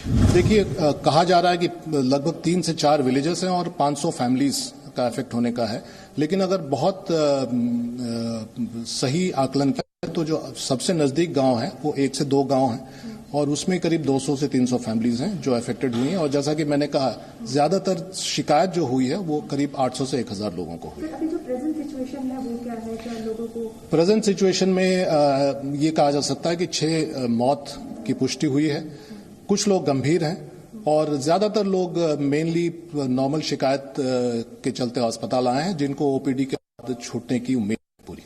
देखिए, कहा जा रहा है कि लगभग 3 से 4 विलेजेस हैं और 500 फैमिलीज का इफेक्ट होने का है। लेकिन अगर बहुत सही आकलन करें तो जो सबसे नजदीक गांव है वो 1 से 2 गांव हैं और उसमें करीब 200 से 300 फैमिलीज हैं जो अफेक्टेड हुई हैं। और जैसा कि मैंने कहा, ज्यादातर शिकायत जो हुई है वो करीब 800 से 1000 लोगों को हुई। अभी जो प्रेजेंट सिचुएशन है वो क्या है? क्या लोगों को प्रेजेंट सिचुएशन में ये कहा जा सकता है कि 6 मौत की पुष्टि हुई है, कुछ लोग गंभीर हैं और ज्यादातर लोग मेनली नॉर्मल शिकायत के चलते अस्पताल आए हैं, जिनको ओपीडी के बाद छूटने की उम्मीद है पूरी।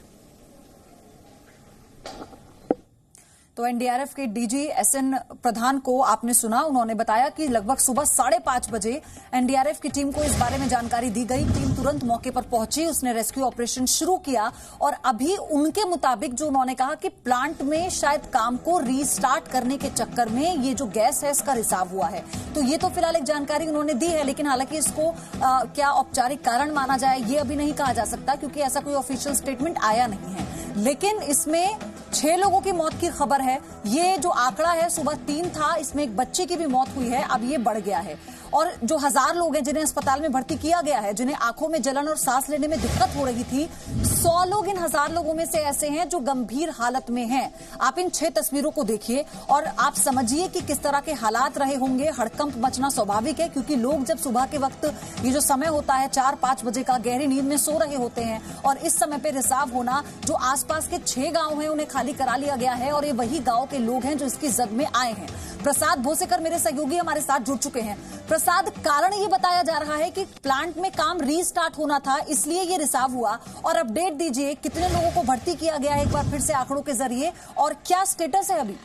तो एनडीआरएफ के डीजी एसएन प्रधान को आपने सुना, उन्होंने बताया कि लगभग सुबह 5:30 बजे एनडीआरएफ की टीम को इस बारे में जानकारी दी गई। टीम तुरंत मौके पर पहुंची, उसने रेस्क्यू ऑपरेशन शुरू किया और अभी उनके मुताबिक जो उन्होंने कहा कि प्लांट में शायद काम को रीस्टार्ट करने के चक्कर में ये जो गैस है इसका रिसाव हुआ है। तो ये तो फिलहाल एक जानकारी उन्होंने दी है, लेकिन हालांकि इसको क्या औपचारिक कारण माना जाए ये अभी नहीं कहा जा सकता क्योंकि ऐसा कोई ऑफिशियल स्टेटमेंट आया नहीं है। लेकिन इसमें 6 लोगों की मौत की खबर है। ये जो आंकड़ा है सुबह 3 था, इसमें एक बच्चे की भी मौत हुई है, अब ये बढ़ गया है। और जो 1000 लोग हैं जिन्हें अस्पताल में भर्ती किया गया है, जिन्हें आंखों में जलन और सांस लेने में दिक्कत हो रही थी, 100 लोग इन 1000 लोगों में से ऐसे हैं जो गंभीर हालत में हैं। आप इन 6 तस्वीरों को देखिए और आप समझिए कि किस तरह के हालात रहे होंगे। हड़कंप मचना स्वाभाविक है क्योंकि लोग जब सुबह के वक्त ये जो समय होता है 4-5 बजे का, गहरी नींद में सो रहे होते हैं और इस समय पे रिसाव होना, जो आसपास के 6 गांव हैं उन्हें खाली करा लिया गया है और ये वही गांव के लोग हैं जो इसकी जद में आए हैं। प्रसाद भोसेकर मेरे सहयोगी हमारे साथ जुड़ चुके हैं। प्रसाद, कारण ये बताया जा रहा है कि प्लांट में काम रीस्टार्ट होना था, इसलिए ये रिसाव हुआ, और अपडेट दीजिए कितने लोगों को भर्ती किया गया है एक बार फिर से आंकड़ों के जरिए और क्या स्टेटस है अभी?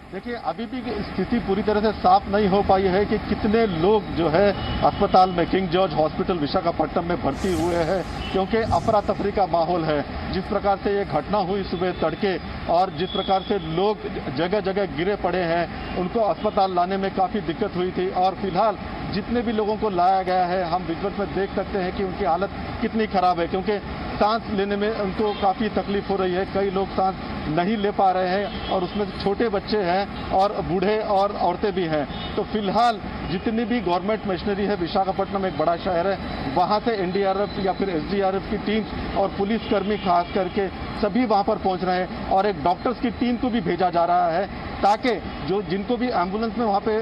देखिए, अभी भी स्थिति पूरी तरह से साफ नहीं हो पाई है कि कितने लोग जो है अस्पताल में, किंग जॉर्ज हॉस्पिटल विशाखापट्टनम में भर्ती हुए हैं, क्योंकि अफरा तफरी का माहौल है। जिस प्रकार से ये घटना हुई सुबह तड़के और जिस प्रकार से लोग जगह जगह गिरे पड़े हैं, उनको अस्पताल लाने में काफ़ी दिक्कत हुई थी। और फिलहाल जितने भी लोगों को लाया गया है, हम विजुअल में देख सकते हैं कि उनकी हालत कितनी खराब है, क्योंकि सांस लेने में उनको काफ़ी तकलीफ हो रही है। कई लोग सांस नहीं ले पा रहे हैं और उसमें छोटे बच्चे हैं और बूढ़े और औरतें भी हैं। तो फिलहाल जितनी भी गवर्नमेंट मशीनरी है, विशाखापट्टनम एक बड़ा शहर है, वहाँ से एनडीआरएफ या फिर एसडीआरएफ की टीम और पुलिसकर्मी खास करके सभी वहाँ पर पहुँच रहे हैं और एक डॉक्टर्स की टीम को भी भेजा जा रहा है ताकि जो जिनको भी एम्बुलेंस में वहाँ पे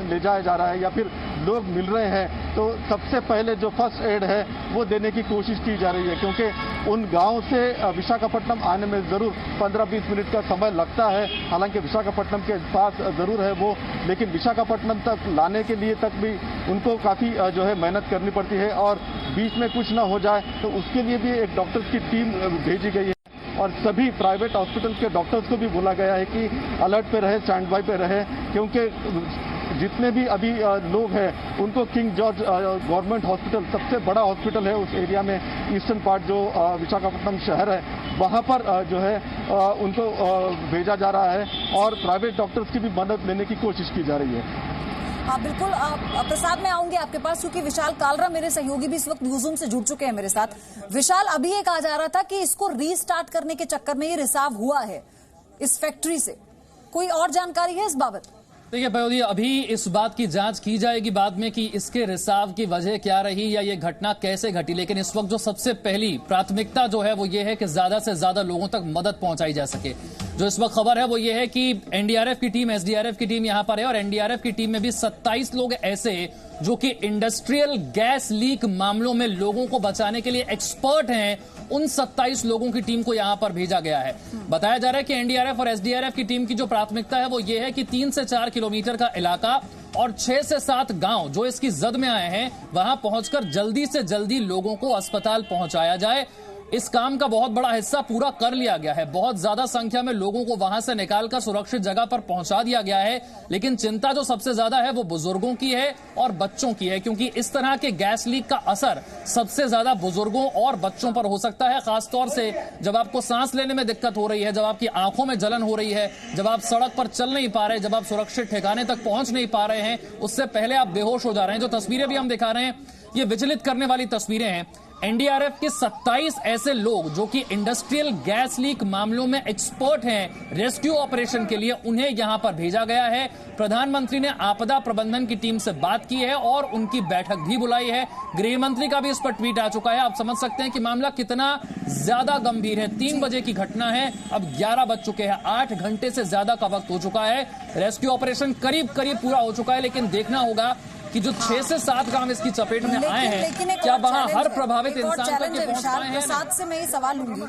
ले जाया जा रहा है या फिर लोग मिल रहे हैं तो सबसे पहले जो फर्स्ट एड है वो देने की कोशिश की जा रही है, क्योंकि उन गांव से विशाखापट्टनम आने में ज़रूर 15-20 मिनट का समय लगता है। हालांकि विशाखापट्टनम के पास ज़रूर है वो, लेकिन विशाखापट्टनम तक लाने के लिए तक भी उनको काफ़ी जो है मेहनत करनी पड़ती है और बीच में कुछ ना हो जाए तो उसके लिए भी एक डॉक्टर्स की टीम भेजी गई है और सभी प्राइवेट हॉस्पिटल के डॉक्टर्स को भी बोला गया है कि अलर्ट पे रहे, स्टैंड बाय पे रहे, क्योंकि जितने भी अभी लोग हैं उनको किंग जॉर्ज गवर्नमेंट हॉस्पिटल, सबसे बड़ा हॉस्पिटल है उस एरिया में, ईस्टर्न पार्ट जो विशाखापट्टनम शहर है, वहाँ पर जो है उनको भेजा जा रहा है और प्राइवेट डॉक्टर्स की भी मदद लेने की कोशिश की जा रही है। हाँ बिल्कुल, प्रसाद मैं आऊंगी आपके पास क्योंकि विशाल कालरा मेरे सहयोगी भी इस वक्त न्यूज़रूम से जुड़ चुके हैं मेरे साथ। विशाल, अभी ये कहा जा रहा था कि इसको रीस्टार्ट करने के चक्कर में ये रिसाव हुआ है इस फैक्ट्री से, कोई और जानकारी है इस बाबत? देखिए पयोधी, अभी इस बात की जांच की जाएगी बाद में कि इसके रिसाव की वजह क्या रही या ये घटना कैसे घटी, लेकिन इस वक्त जो सबसे पहली प्राथमिकता जो है वो ये है कि ज्यादा से ज्यादा लोगों तक मदद पहुंचाई जा सके। जो इस वक्त खबर है वो ये है कि एनडीआरएफ की टीम, एसडीआरएफ की टीम यहां पर है और एनडीआरएफ की टीम में भी 27 लोग ऐसे जो कि इंडस्ट्रियल गैस लीक मामलों में लोगों को बचाने के लिए एक्सपर्ट हैं, उन 27 लोगों की टीम को यहां पर भेजा गया है। बताया जा रहा है कि एनडीआरएफ और एसडीआरएफ की टीम की जो प्राथमिकता है वो ये है कि 3 से 4 किलोमीटर का इलाका और 6 से 7 गांव जो इसकी जद में आए हैं वहां पहुंचकर जल्दी से जल्दी लोगों को अस्पताल पहुंचाया जाए। इस काम का बहुत बड़ा हिस्सा पूरा कर लिया गया है, बहुत ज्यादा संख्या में लोगों को वहां से निकालकर सुरक्षित जगह पर पहुंचा दिया गया है, लेकिन चिंता जो सबसे ज्यादा है वो बुजुर्गों की है और बच्चों की है, क्योंकि इस तरह के गैस लीक का असर सबसे ज्यादा बुजुर्गों और बच्चों पर हो सकता है, खासतौर से जब आपको सांस लेने में दिक्कत हो रही है, जब आपकी आंखों में जलन हो रही है, जब आप सड़क पर चल नहीं पा रहे, जब आप सुरक्षित ठिकाने तक पहुंच नहीं पा रहे हैं, उससे पहले आप बेहोश हो जा रहे हैं। जो तस्वीरें भी हम दिखा रहे हैं ये विचलित करने वाली तस्वीरें हैं। एनडीआरएफ के 27 ऐसे लोग जो कि इंडस्ट्रियल गैस लीक मामलों में एक्सपर्ट हैं रेस्क्यू ऑपरेशन के लिए, उन्हें यहां पर भेजा गया है। प्रधानमंत्री ने आपदा प्रबंधन की टीम से बात की है और उनकी बैठक भी बुलाई है। गृह मंत्री का भी इस पर ट्वीट आ चुका है। आप समझ सकते हैं कि मामला कितना ज्यादा गंभीर है। 3 बजे की घटना है, अब 11 बज चुके हैं। 8 घंटे से ज्यादा का वक्त हो चुका है। रेस्क्यू ऑपरेशन करीब करीब पूरा हो चुका है, लेकिन देखना होगा कि जो 6 से 7 गांव इसकी चपेट में आए हैं, क्या वहां हर प्रभावित इंसान तक ये पहुंच पाए हैं? प्रसाद से मैं ये सवाल लूंगी।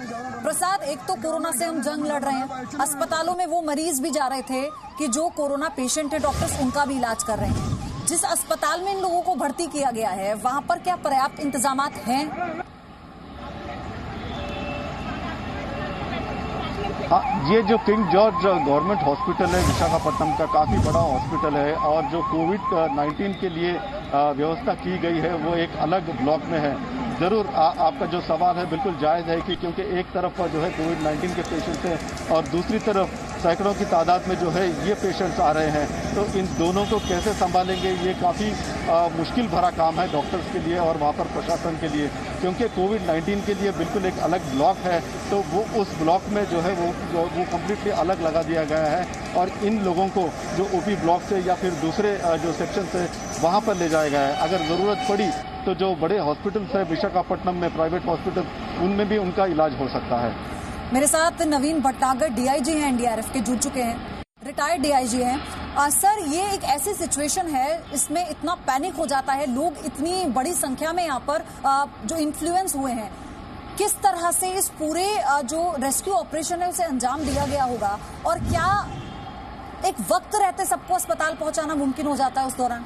प्रसाद, एक तो कोरोना से हम जंग लड़ रहे हैं, अस्पतालों में वो मरीज भी जा रहे थे कि जो कोरोना पेशेंट है, डॉक्टर्स उनका भी इलाज कर रहे हैं। जिस अस्पताल में इन लोगों को भर्ती किया गया है, वहां पर क्या पर्याप्त इंतजाम हैं? हाँ, ये जो किंग जॉर्ज गवर्नमेंट हॉस्पिटल है विशाखापट्टनम का, काफ़ी बड़ा हॉस्पिटल है और जो कोविड-19 के लिए व्यवस्था की गई है वो एक अलग ब्लॉक में है। जरूर आपका जो सवाल है बिल्कुल जायज़ है कि क्योंकि एक तरफ जो है कोविड-19 के पेशेंट्स हैं और दूसरी तरफ सैकड़ों की तादाद में जो है ये पेशेंट्स आ रहे हैं, तो इन दोनों को कैसे संभालेंगे, ये काफ़ी मुश्किल भरा काम है डॉक्टर्स के लिए और वहाँ पर प्रशासन के लिए, क्योंकि कोविड-19 के लिए बिल्कुल एक अलग ब्लॉक है। तो वो उस ब्लॉक में जो है वो कम्प्लीटली अलग लगा दिया गया है और इन लोगों को जो ओपी ब्लॉक से या फिर दूसरे जो सेक्शन से वहाँ पर ले जाया गया है। अगर ज़रूरत पड़ी तो जो बड़े हॉस्पिटल्स है विशाखापट्टनम में, प्राइवेट हॉस्पिटल, उनमें भी उनका इलाज हो सकता है। मेरे साथ नवीन भटनागर डीआईजी हैं, एनडीआरएफ के, जुड़ चुके हैं, रिटायर्ड डीआईजी हैं। सर, ये एक ऐसी सिचुएशन है, इसमें इतना पैनिक हो जाता है, लोग इतनी बड़ी संख्या में यहाँ पर जो इन्फ्लुएंस हुए हैं, किस तरह से इस पूरे जो रेस्क्यू ऑपरेशन है उसे अंजाम दिया गया होगा और क्या एक वक्त रहते सबको अस्पताल पहुंचाना मुमकिन हो जाता है उस दौरान?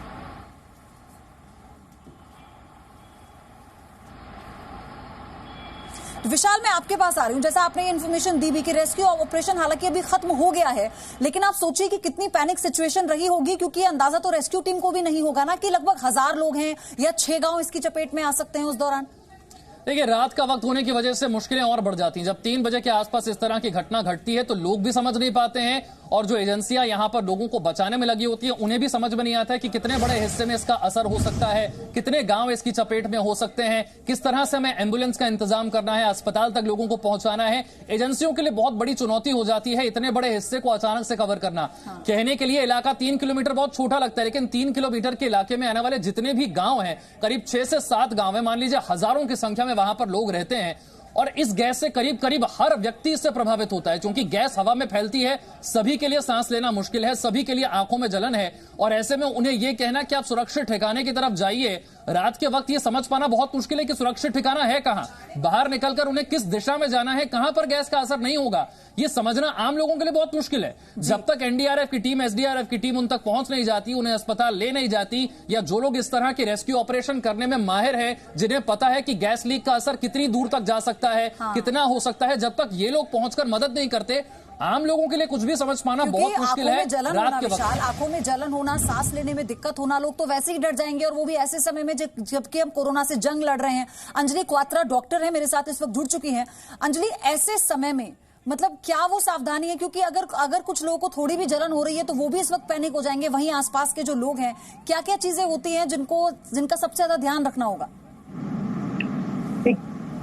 विशाल, मैं आपके पास आ रही हूं। जैसा आपने ये इन्फॉर्मेशन दी भी कि रेस्क्यू ऑपरेशन हालांकि अभी खत्म हो गया है, लेकिन आप सोचिए कि कितनी पैनिक सिचुएशन रही होगी, क्योंकि अंदाजा तो रेस्क्यू टीम को भी नहीं होगा ना कि लगभग 1000 लोग हैं या 6 गांव इसकी चपेट में आ सकते हैं उस दौरान। देखिए, रात का वक्त होने की वजह से मुश्किलें और बढ़ जाती हैं। जब 3 बजे के आसपास इस तरह की घटना घटती है तो लोग भी समझ नहीं पाते हैं और जो एजेंसियां यहां पर लोगों को बचाने में लगी होती है उन्हें भी समझ में नहीं आता है कि कितने बड़े हिस्से में इसका असर हो सकता है, कितने गांव इसकी चपेट में हो सकते हैं, किस तरह से हमें एम्बुलेंस का इंतजाम करना है, अस्पताल तक लोगों को पहुंचाना है। एजेंसियों के लिए बहुत बड़ी चुनौती हो जाती है इतने बड़े हिस्से को अचानक से कवर करना। कहने के लिए इलाका 3 किलोमीटर बहुत छोटा लगता है, लेकिन 3 किलोमीटर के इलाके में आने वाले जितने भी गांव हैं, करीब 6 से 7 गांव है, मान लीजिए हजारों की संख्या में वहां पर लोग रहते हैं और इस गैस से करीब करीब हर व्यक्ति इससे प्रभावित होता है, क्योंकि गैस हवा में फैलती है, सभी के लिए सांस लेना मुश्किल है, सभी के लिए आंखों में जलन है और ऐसे में उन्हें यह कहना कि आप सुरक्षित ठिकाने की तरफ जाइए, रात के वक्त यह समझ पाना बहुत मुश्किल है कि सुरक्षित ठिकाना है कहां, बाहर निकलकर उन्हें किस दिशा में जाना है, कहां पर गैस का असर नहीं होगा, यह समझना आम लोगों के लिए बहुत मुश्किल है। जब तक एनडीआरएफ की टीम, एसडीआरएफ की टीम उन तक पहुंच नहीं जाती, उन्हें अस्पताल ले नहीं जाती, या जो लोग इस तरह की रेस्क्यू ऑपरेशन करने में माहिर है, जिन्हें पता है कि गैस लीक का असर कितनी दूर तक जा सकता है, कितना हो सकता है, जब तक ये लोग पहुंचकर मदद नहीं करते, आम लोगों के लिए कुछ भी समझ पाना बहुत मुश्किल है। रात के वक्त आंखों में जलन होना, सांस लेने में दिक्कत होना, लोग तो वैसे ही डर जाएंगे और वो भी ऐसे समय में जबकि हम कोरोना से जंग लड़ रहे हैं। अंजलि क्वात्रा डॉक्टर है, मेरे साथ इस वक्त जुड़ चुकी हैं। अंजलि, ऐसे समय में मतलब क्या वो सावधानी है, क्योंकि अगर कुछ लोगों को थोड़ी भी जलन हो रही है तो वो भी इस वक्त पैनिक हो जाएंगे, वहीं आसपास के जो लोग हैं, क्या क्या चीजें होती हैं जिनका सबसे ज्यादा ध्यान रखना होगा?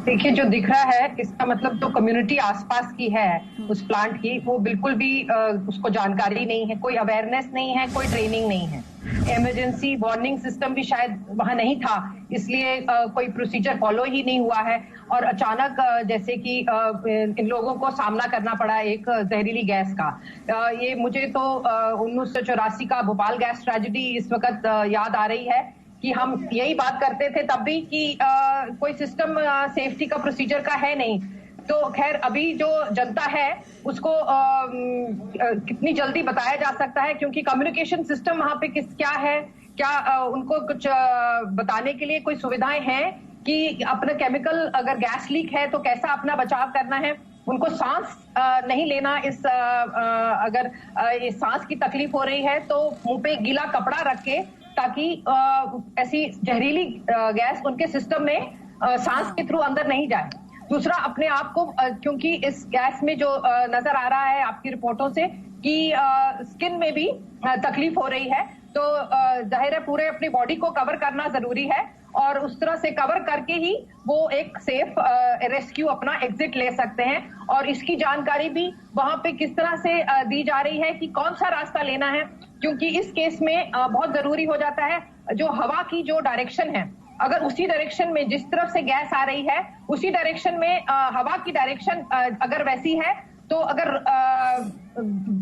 देखिए, जो दिख रहा है इसका मतलब तो कम्युनिटी आसपास की है उस प्लांट की, वो बिल्कुल भी उसको जानकारी नहीं है, कोई अवेयरनेस नहीं है, कोई ट्रेनिंग नहीं है, इमरजेंसी वार्निंग सिस्टम भी शायद वहां नहीं था, इसलिए कोई प्रोसीजर फॉलो ही नहीं हुआ है और अचानक जैसे कि इन लोगों को सामना करना पड़ा एक जहरीली गैस का। ये मुझे तो 1984 का भोपाल गैस ट्रेजेडी इस वक्त याद आ रही है कि हम यही बात करते थे तब भी कि कोई सिस्टम सेफ्टी का प्रोसीजर का है नहीं। तो खैर, अभी जो जनता है उसको कितनी जल्दी बताया जा सकता है, क्योंकि कम्युनिकेशन सिस्टम वहां पे क्या है, क्या उनको कुछ बताने के लिए कोई सुविधाएं हैं कि अपना केमिकल अगर गैस लीक है तो कैसा अपना बचाव करना है, उनको सांस नहीं लेना, अगर सांस की तकलीफ हो रही है तो मुंह पे गीला कपड़ा रख के, ताकि ऐसी जहरीली गैस उनके सिस्टम में सांस के थ्रू अंदर नहीं जाए। दूसरा, अपने आप को, क्योंकि इस गैस में जो नजर आ रहा है आपकी रिपोर्टों से कि स्किन में भी तकलीफ हो रही है, तो जाहिर है पूरे अपनी बॉडी को कवर करना जरूरी है और उस तरह से कवर करके ही वो एक सेफ रेस्क्यू अपना एग्जिट ले सकते हैं। और इसकी जानकारी भी वहां पे किस तरह से दी जा रही है कि कौन सा रास्ता लेना है, क्योंकि इस केस में बहुत जरूरी हो जाता है जो हवा की जो डायरेक्शन है, अगर उसी डायरेक्शन में जिस तरफ से गैस आ रही है उसी डायरेक्शन में हवा की डायरेक्शन अगर वैसी है तो अगर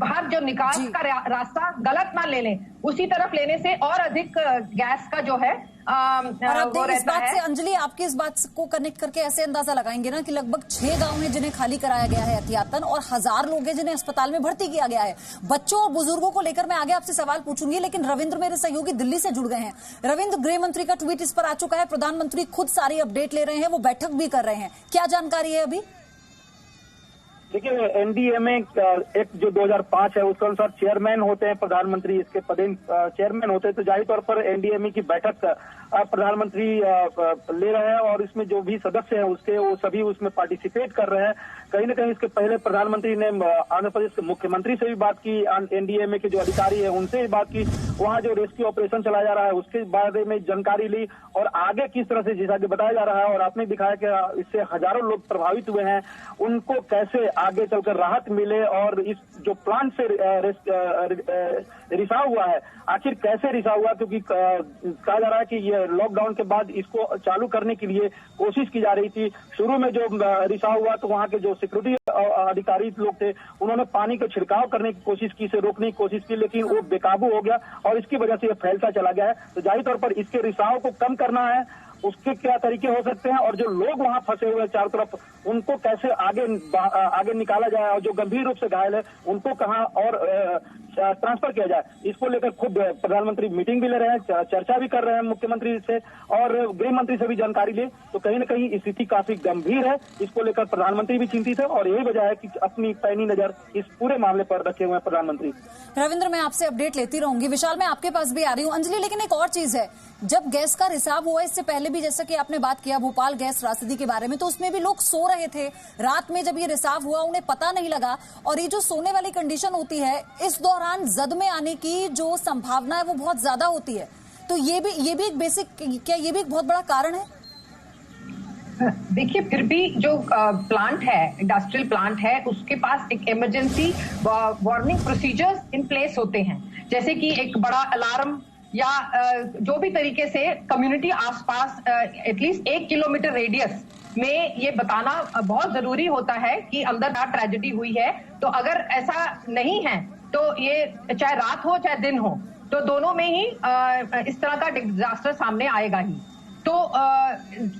बाहर जो निकास का रास्ता गलत ना ले लें, उसी तरफ लेने से और अधिक गैस का जो है और आप वो इस रहता बात है। से अंजलि, आपकी इस बात को कनेक्ट करके ऐसे अंदाजा लगाएंगे ना कि लगभग 6 गांव हैं जिन्हें खाली कराया गया है एहतियातन, और 1000 लोग हैं जिन्हें अस्पताल में भर्ती किया गया है। बच्चों और बुजुर्गों को लेकर मैं आगे आपसे सवाल पूछूंगी, लेकिन रविंद्र मेरे सहयोगी दिल्ली से जुड़ गए हैं। रविंद्र, गृह मंत्री का ट्वीट इस पर आ चुका है, प्रधानमंत्री खुद सारी अपडेट ले रहे हैं, वो बैठक भी कर रहे हैं, क्या जानकारी है अभी? देखिए, एनडीए में एक जो 2005 है उसके अनुसार चेयरमैन होते हैं प्रधानमंत्री, इसके पदेन चेयरमैन होते हैं, तो जाहिर तौर पर एनडीएमए की बैठक प्रधानमंत्री ले रहे हैं और इसमें जो भी सदस्य हैं उसके वो सभी उसमें पार्टिसिपेट कर रहे हैं। कहीं न कहीं इसके पहले प्रधानमंत्री ने आंध्र प्रदेश के मुख्यमंत्री से भी बात की, एनडीएमए के जो अधिकारी है उनसे भी बात की, वहाँ जो रेस्क्यू ऑपरेशन चलाया जा रहा है उसके बारे में जानकारी ली और आगे किस तरह से, जैसा कि बताया जा रहा है और आपने दिखाया कि इससे हजारों लोग प्रभावित हुए हैं, उनको कैसे आगे चलकर राहत मिले और इस जो प्लांट से रिसाव हुआ है आखिर कैसे रिसाव हुआ, क्योंकि कहा जा रहा है कि ये लॉकडाउन के बाद इसको चालू करने के लिए कोशिश की जा रही थी। शुरू में जो रिसाव हुआ तो वहाँ के जो सिक्योरिटी अधिकारी लोग थे उन्होंने पानी का छिड़काव करने की कोशिश की, इसे रोकने की कोशिश की, लेकिन वो बेकाबू हो गया और इसकी वजह से ये फैलता चला गया है। तो जाहिर तौर पर इसके रिसाव को कम करना है, उसके क्या तरीके हो सकते हैं और जो लोग वहां फंसे हुए हैं चारों तरफ उनको कैसे आगे निकाला जाए और जो गंभीर रूप से घायल है उनको कहां और ट्रांसफर किया जाए, इसको लेकर खुद प्रधानमंत्री मीटिंग भी ले रहे हैं, चर्चा भी कर रहे हैं मुख्यमंत्री से और गृह मंत्री से भी जानकारी ली। तो कहीं न कहीं स्थिति काफी गंभीर है, इसको लेकर प्रधानमंत्री भी चिंतित है और यही वजह है कि अपनी पैनी नजर इस पूरे मामले पर रखे हुए हैं प्रधानमंत्री। रविंद्र, मैं आपसे अपडेट लेती रहूंगी। विशाल, मैं आपके पास भी आ रही हूँ। अंजलि, लेकिन एक और चीज है, जब गैस का रिसाव हुआ इससे पहले भी, जैसा कि आपने बात किया भोपाल गैस त्रासदी के बारे में, तो उसमें भी लोग सो रहे थे रात में, जब ये रिसाव हुआ उन्हें पता नहीं लगा, और ये जो सोने वाली कंडीशन होती है इस दौरान जद में आने की जो संभावना है वो बहुत ज्यादा होती है, तो ये भी एक बेसिक, क्या ये भी एक बहुत बड़ा कारण है? देखिए, फिर भी जो प्लांट है, इंडस्ट्रियल प्लांट है, उसके पास एक emergency warning procedures in place होते हैं, जैसे कि एक बड़ा अलार्म या जो भी तरीके से कम्युनिटी आसपास एटलीस्ट 1 किलोमीटर रेडियस में ये बताना बहुत जरूरी होता है कि अंदर क्या ट्रेजेडी हुई है। तो अगर ऐसा नहीं है तो ये चाहे रात हो चाहे दिन हो, तो दोनों में ही इस तरह का डिजास्टर सामने आएगा ही। तो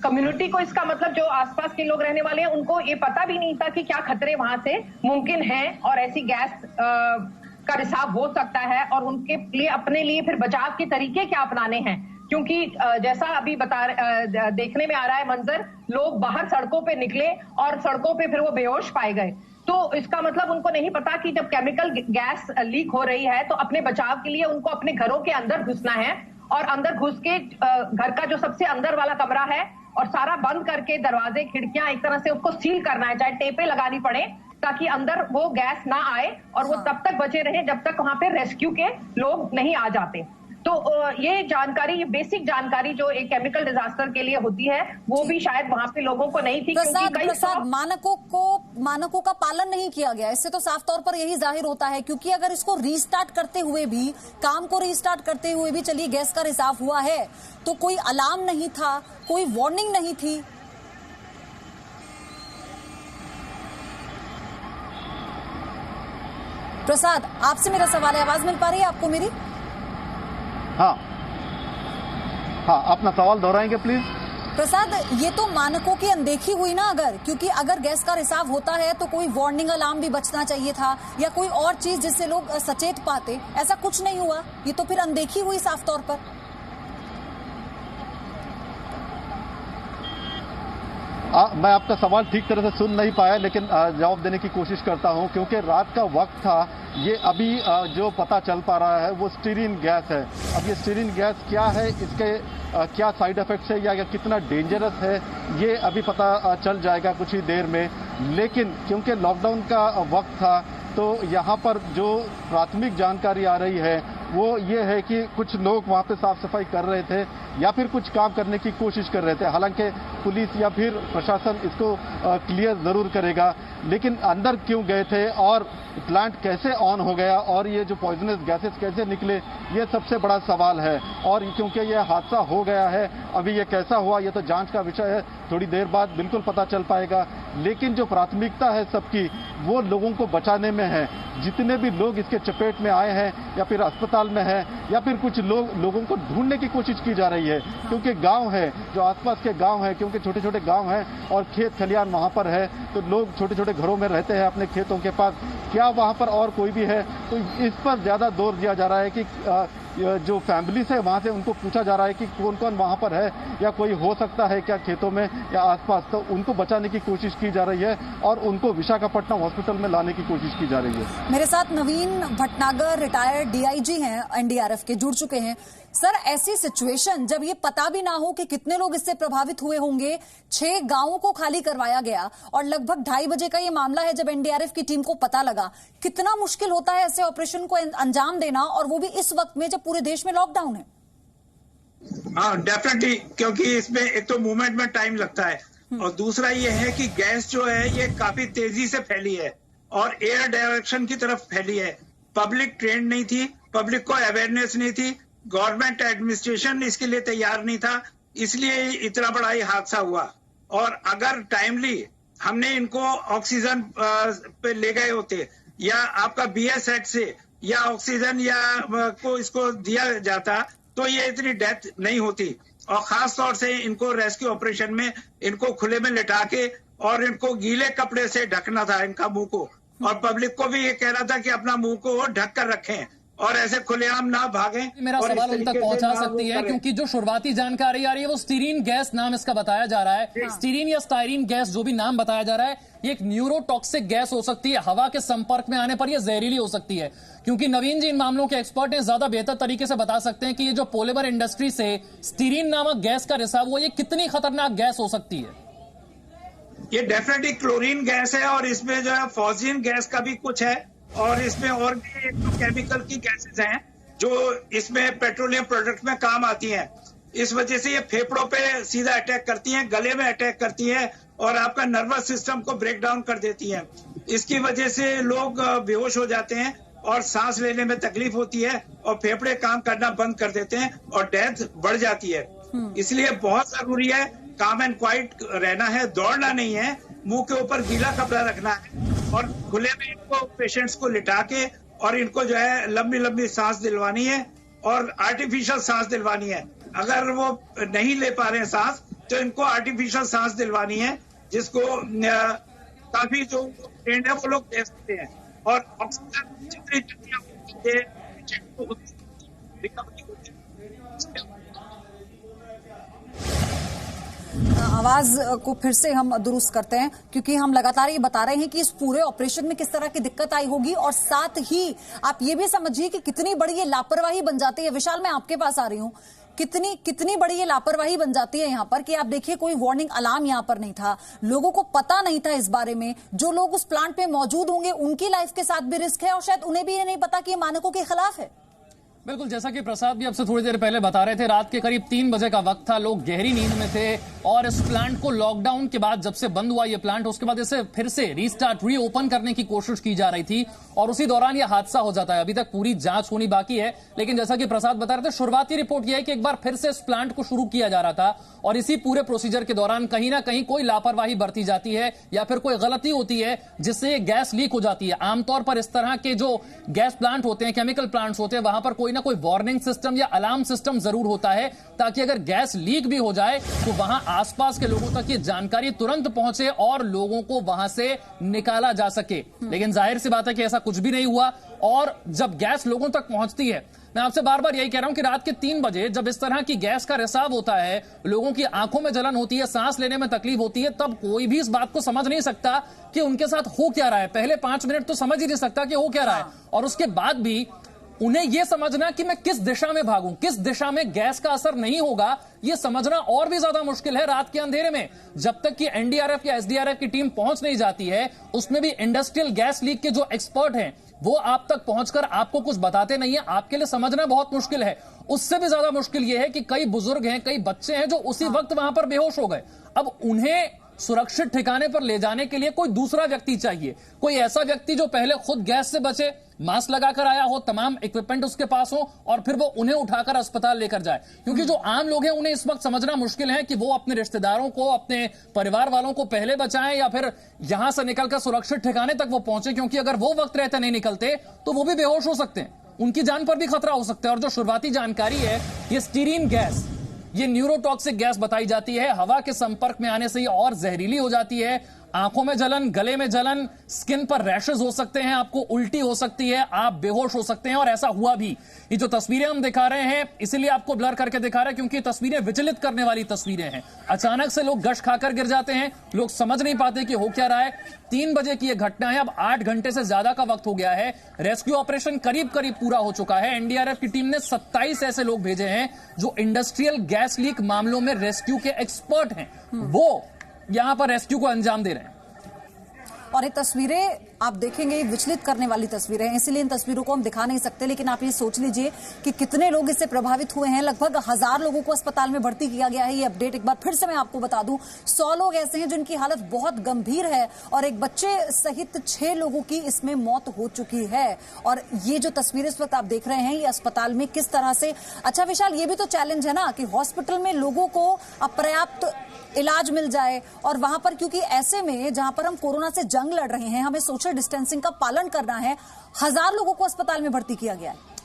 कम्युनिटी को, इसका मतलब जो आसपास के लोग रहने वाले हैं उनको ये पता भी नहीं था कि क्या खतरे वहां से मुमकिन हैं और ऐसी गैस का रिसाव हो सकता है और उनके लिए, अपने लिए फिर बचाव के तरीके क्या अपनाने हैं, क्योंकि जैसा अभी देखने में आ रहा है मंजर, लोग बाहर सड़कों पे निकले और सड़कों पे फिर वो बेहोश पाए गए। तो इसका मतलब उनको नहीं पता कि जब केमिकल गैस लीक हो रही है तो अपने बचाव के लिए उनको अपने घरों के अंदर घुसना है और अंदर घुस के घर का जो सबसे अंदर वाला कमरा है और सारा बंद करके दरवाजे खिड़कियां एक तरह से उसको सील करना है, चाहे टेपे लगानी पड़े ताकि अंदर वो गैस ना आए और वो तब तक बचे रहे जब तक वहां पे रेस्क्यू के लोग नहीं आ जाते। तो ये जानकारी, ये बेसिक जानकारी जो एक केमिकल डिजास्टर के लिए होती है वो भी शायद वहां पे लोगों को नहीं थी, प्रसाद, मानकों का पालन नहीं किया गया, इससे तो साफ तौर पर यही जाहिर होता है, क्योंकि अगर इसको रीस्टार्ट करते हुए भी, काम को रीस्टार्ट करते हुए भी चलिए गैस का रिसाव हुआ है, तो कोई अलार्म नहीं था, कोई वार्निंग नहीं थी। प्रसाद, आपसे मेरा सवाल है, आवाज मिल पा रही है आपको मेरी? हाँ, अपना सवाल दोहराएंगे प्लीज। प्रसाद, ये तो मानकों की अनदेखी हुई ना, क्योंकि अगर गैस का रिसाव होता है तो कोई वार्निंग अलार्म भी बचना चाहिए था या कोई और चीज जिससे लोग सचेत पाते, ऐसा कुछ नहीं हुआ, ये तो फिर अनदेखी हुई साफ तौर पर। मैं आपका सवाल ठीक तरह से सुन नहीं पाया, लेकिन जवाब देने की कोशिश करता हूं, क्योंकि रात का वक्त था। ये अभी जो पता चल पा रहा है वो स्टीरीन गैस है। अब ये स्टीरीन गैस क्या है, इसके क्या साइड इफेक्ट्स है या कितना डेंजरस है, ये अभी पता चल जाएगा कुछ ही देर में। लेकिन क्योंकि लॉकडाउन का वक्त था तो यहाँ पर जो प्राथमिक जानकारी आ रही है वो ये है कि कुछ लोग वहां पे साफ सफाई कर रहे थे या फिर कुछ काम करने की कोशिश कर रहे थे। हालांकि पुलिस या फिर प्रशासन इसको क्लियर जरूर करेगा, लेकिन अंदर क्यों गए थे और प्लांट कैसे ऑन हो गया और ये जो पॉइजनस गैसेस कैसे निकले, ये सबसे बड़ा सवाल है। और क्योंकि ये हादसा हो गया है, अभी ये कैसा हुआ ये तो जांच का विषय है, थोड़ी देर बाद बिल्कुल पता चल पाएगा। लेकिन जो प्राथमिकता है सबकी वो लोगों को बचाने में है। जितने भी लोग इसके चपेट में आए हैं या फिर अस्पताल में हैं या फिर कुछ लोगों को ढूंढने की कोशिश की जा रही है, क्योंकि गांव है, जो आसपास के गांव है, क्योंकि छोटे छोटे गांव हैं और खेत खलियान वहां पर है, तो लोग छोटे छोटे घरों में रहते हैं अपने खेतों के पास। क्या वहां पर और कोई भी है? तो इस पर ज्यादा जोर दिया जा रहा है कि जो फैमिलीज है वहां से उनको पूछा जा रहा है कि कौन कौन वहां पर है या कोई हो सकता है क्या खेतों में या आसपास, तो उनको बचाने की कोशिश की जा रही है और उनको विशाखापट्टनम हॉस्पिटल में लाने की कोशिश की जा रही है। मेरे साथ नवीन भटनागर रिटायर्ड डीआईजी हैं एनडीआरएफ के, जुड़ चुके हैं। सर, ऐसी सिचुएशन जब ये पता भी ना हो कि कितने लोग इससे प्रभावित हुए होंगे, 6 गांवों को खाली करवाया गया और लगभग 2:30 बजे का ये मामला है जब एनडीआरएफ की टीम को पता लगा, कितना मुश्किल होता है ऐसे ऑपरेशन को अंजाम देना, और वो भी इस वक्त में जब पूरे देश में लॉकडाउन है। हाँ, डेफिनेटली, क्योंकि इसमें एक तो मूवमेंट में टाइम लगता है और दूसरा ये है कि गैस जो है ये काफी तेजी से फैली है और एयर डायरेक्शन की तरफ फैली है। पब्लिक ट्रेंड नहीं थी, पब्लिक को अवेयरनेस नहीं थी, गवर्नमेंट एडमिनिस्ट्रेशन इसके लिए तैयार नहीं था, इसलिए इतना बड़ा ये हादसा हुआ। और अगर टाइमली हमने इनको ऑक्सीजन पे ले गए होते या आपका बीएस एक्ट से या ऑक्सीजन या को इसको दिया जाता तो ये इतनी डेथ नहीं होती। और खास तौर से इनको रेस्क्यू ऑपरेशन में इनको खुले में लिटा के और इनको गीले कपड़े से ढकना था इनका मुंह को, और पब्लिक को भी ये कहना था कि अपना मुंह को ढक कर रखें और ऐसे खुलेआम ना भागें। मेरा सवाल उन तक पहुंचा सकती है, क्योंकि जो शुरुआती जानकारी आ रही है वो स्टीरीन गैस नाम इसका बताया जा रहा है। स्टीरीन या स्टायरीन गैस जो भी नाम बताया जा रहा है, ये एक न्यूरोटॉक्सिक गैस हो सकती है, हवा के संपर्क में आने पर यह जहरीली हो सकती है। क्योंकि नवीन जी इन मामलों के एक्सपर्ट हैं, ज्यादा बेहतर तरीके से बता सकते हैं कि ये जो पॉलीमर इंडस्ट्री से स्टीरीन नामक गैस का रिसाव हुआ, ये कितनी खतरनाक गैस हो सकती है। ये डेफिनेटली क्लोरीन गैस है और इसमें जो है फॉस्जीन गैस का भी कुछ है और इसमें और भी केमिकल की गैसेस हैं जो इसमें पेट्रोलियम प्रोडक्ट में काम आती हैं। इस वजह से ये फेफड़ों पे सीधा अटैक करती हैं, गले में अटैक करती हैं और आपका नर्वस सिस्टम को ब्रेक डाउन कर देती हैं। इसकी वजह से लोग बेहोश हो जाते हैं और सांस लेने में तकलीफ होती है और फेफड़े काम करना बंद कर देते हैं और डेथ बढ़ जाती है। इसलिए बहुत जरूरी है काम एंड क्वाइट रहना है, दौड़ना नहीं है, मुंह के ऊपर गीला कपड़ा रखना है और खुले में इनको पेशेंट्स को लिटा के और इनको जो है लंबी लंबी सांस दिलवानी है और आर्टिफिशियल सांस दिलवानी है। अगर वो नहीं ले पा रहे हैं सांस तो इनको आर्टिफिशियल सांस दिलवानी है, जिसको काफी जो ट्रेंड है वो लोग दे सकते हैं। और ऑक्सीजन जितनी जल्दी रिकवरी होती है। आवाज को फिर से हम दुरुस्त करते हैं, क्योंकि हम लगातार ये बता रहे हैं कि इस पूरे ऑपरेशन में किस तरह की दिक्कत आई होगी, और साथ ही आप ये भी समझिए कि कितनी बड़ी ये लापरवाही बन जाती है। विशाल, मैं आपके पास आ रही हूँ, कितनी बड़ी ये लापरवाही बन जाती है यहाँ पर कि आप देखिए कोई वार्निंग अलार्म यहाँ पर नहीं था, लोगों को पता नहीं था इस बारे में, जो लोग उस प्लांट पे मौजूद होंगे उनकी लाइफ के साथ भी रिस्क है और शायद उन्हें भी ये नहीं पता कि ये मानकों के खिलाफ है। बिल्कुल, जैसा कि प्रसाद भी आपसे थोड़ी देर पहले बता रहे थे, रात के करीब 3 बजे का वक्त था, लोग गहरी नींद में थे और इस प्लांट को लॉकडाउन के बाद जब से बंद हुआ ये प्लांट, उसके बाद इसे फिर से रीस्टार्ट रीओपन करने की कोशिश की जा रही थी और उसी दौरान ये हादसा हो जाता है। अभी तक पूरी जांच होनी बाकी है, लेकिन जैसा कि प्रसाद बता रहे थे, शुरुआती रिपोर्ट यह है कि एक बार फिर से इस प्लांट को शुरू किया जा रहा था और इसी पूरे प्रोसीजर के दौरान कहीं ना कहीं कोई लापरवाही बरती जाती है या फिर कोई गलती होती है जिससे गैस लीक हो जाती है। आमतौर पर इस तरह के जो गैस प्लांट होते हैं, केमिकल प्लांट्स होते हैं, वहां पर कोई ना कोई वार्निंग सिस्टम या अलार्म सिस्टम जरूर होता है, ताकि अगर गैस लीक भी हो जाए तो वहां आसपास के लोगों तक ये जानकारी तुरंत पहुंचे और लोगों को वहां से निकाला जा सके। लेकिन जाहिर सी बात है कि ऐसा कुछ भी नहीं हुआ और जब गैस लोगों तक पहुंचती है, मैं आपसे बार बार यही कह रहा हूं कि रात के 3 बजे जब इस तरह की गैस का रिसाव होता है, लोगों की आंखों में जलन होती है, सांस लेने में तकलीफ होती है, तब कोई भी इस बात को समझ नहीं सकता कि उनके साथ हो क्या रहा है। पहले 5 मिनट तो समझ ही नहीं सकता कि हो क्या रहा है, और उसके बाद भी उन्हें यह समझना कि मैं किस दिशा में भागूं, किस दिशा में गैस का असर नहीं होगा, यह समझना और भी ज्यादा मुश्किल है रात के अंधेरे में। जब तक कि एनडीआरएफ या एसडीआरएफ की टीम पहुंच नहीं जाती है, उसमें भी इंडस्ट्रियल गैस लीक के जो एक्सपर्ट हैं वो आप तक पहुंचकर आपको कुछ बताते नहीं है, आपके लिए समझना बहुत मुश्किल है। उससे भी ज्यादा मुश्किल यह है कि कई बुजुर्ग हैं, कई बच्चे हैं जो उसी वक्त वहां पर बेहोश हो गए। अब उन्हें सुरक्षित ठिकाने पर ले जाने के लिए कोई दूसरा व्यक्ति चाहिए, कोई ऐसा व्यक्ति जो पहले खुद गैस से बचे, मास्क लगाकर आया हो, तमाम इक्विपमेंट उसके पास हो, और फिर वो उन्हें उठाकर अस्पताल लेकर जाए। क्योंकि जो आम लोग हैं उन्हें इस वक्त समझना मुश्किल है कि वो अपने रिश्तेदारों को, अपने परिवार वालों को पहले बचाएं या फिर यहां से निकलकर सुरक्षित ठिकाने तक वो पहुंचे, क्योंकि अगर वो वक्त रहते नहीं निकलते तो वो भी बेहोश हो सकते हैं, उनकी जान पर भी खतरा हो सकता है। और जो शुरुआती जानकारी है, ये स्टीरीन गैस, ये न्यूरोटॉक्सिक गैस बताई जाती है, हवा के संपर्क में आने से ये और जहरीली हो जाती है। आंखों में जलन, गले में जलन, स्किन पर रैशेस हो सकते हैं, आपको उल्टी हो सकती है, आप बेहोश हो सकते हैं, और ऐसा हुआ भी। ये जो तस्वीरें हम दिखा रहे हैं, इसीलिए आपको ब्लर करके दिखा रहे हैं क्योंकि तस्वीरें विचलित करने वाली तस्वीरें हैं। अचानक से लोग गश खाकर गिर जाते हैं, लोग समझ नहीं पाते कि हो क्या रहा है। 3 बजे की यह घटना है, अब 8 घंटे से ज्यादा का वक्त हो गया है। रेस्क्यू ऑपरेशन करीब करीब पूरा हो चुका है। एनडीआरएफ की टीम ने 27 ऐसे लोग भेजे हैं जो इंडस्ट्रियल गैस लीक मामलों में रेस्क्यू के एक्सपर्ट हैं, वो यहां पर रेस्क्यू को अंजाम दे रहे हैं। और ये तस्वीरें आप देखेंगे विचलित करने वाली तस्वीरें हैं, इसीलिए इन तस्वीरों को हम दिखा नहीं सकते, लेकिन आप ये सोच लीजिए कि कितने लोग इससे प्रभावित हुए हैं। लगभग 1000 लोगों को अस्पताल में भर्ती किया गया है। ये अपडेट एक बार फिर से मैं आपको बता दूं, 100 लोग ऐसे हैं जिनकी हालत बहुत गंभीर है और एक बच्चे सहित 6 लोगों की इसमें मौत हो चुकी है। और ये जो तस्वीरें इस वक्त आप देख रहे हैं, ये अस्पताल में किस तरह से। अच्छा विशाल, ये भी तो चैलेंज है ना कि हॉस्पिटल में लोगों को अपर्याप्त इलाज मिल जाए, और वहां पर क्योंकि ऐसे में जहां पर हम कोरोना से जंग लड़ रहे हैं, हमें सोशल डिस्टेंसिंग का पालन करना है, 1000 लोगों को अस्पताल में भर्ती किया गया है।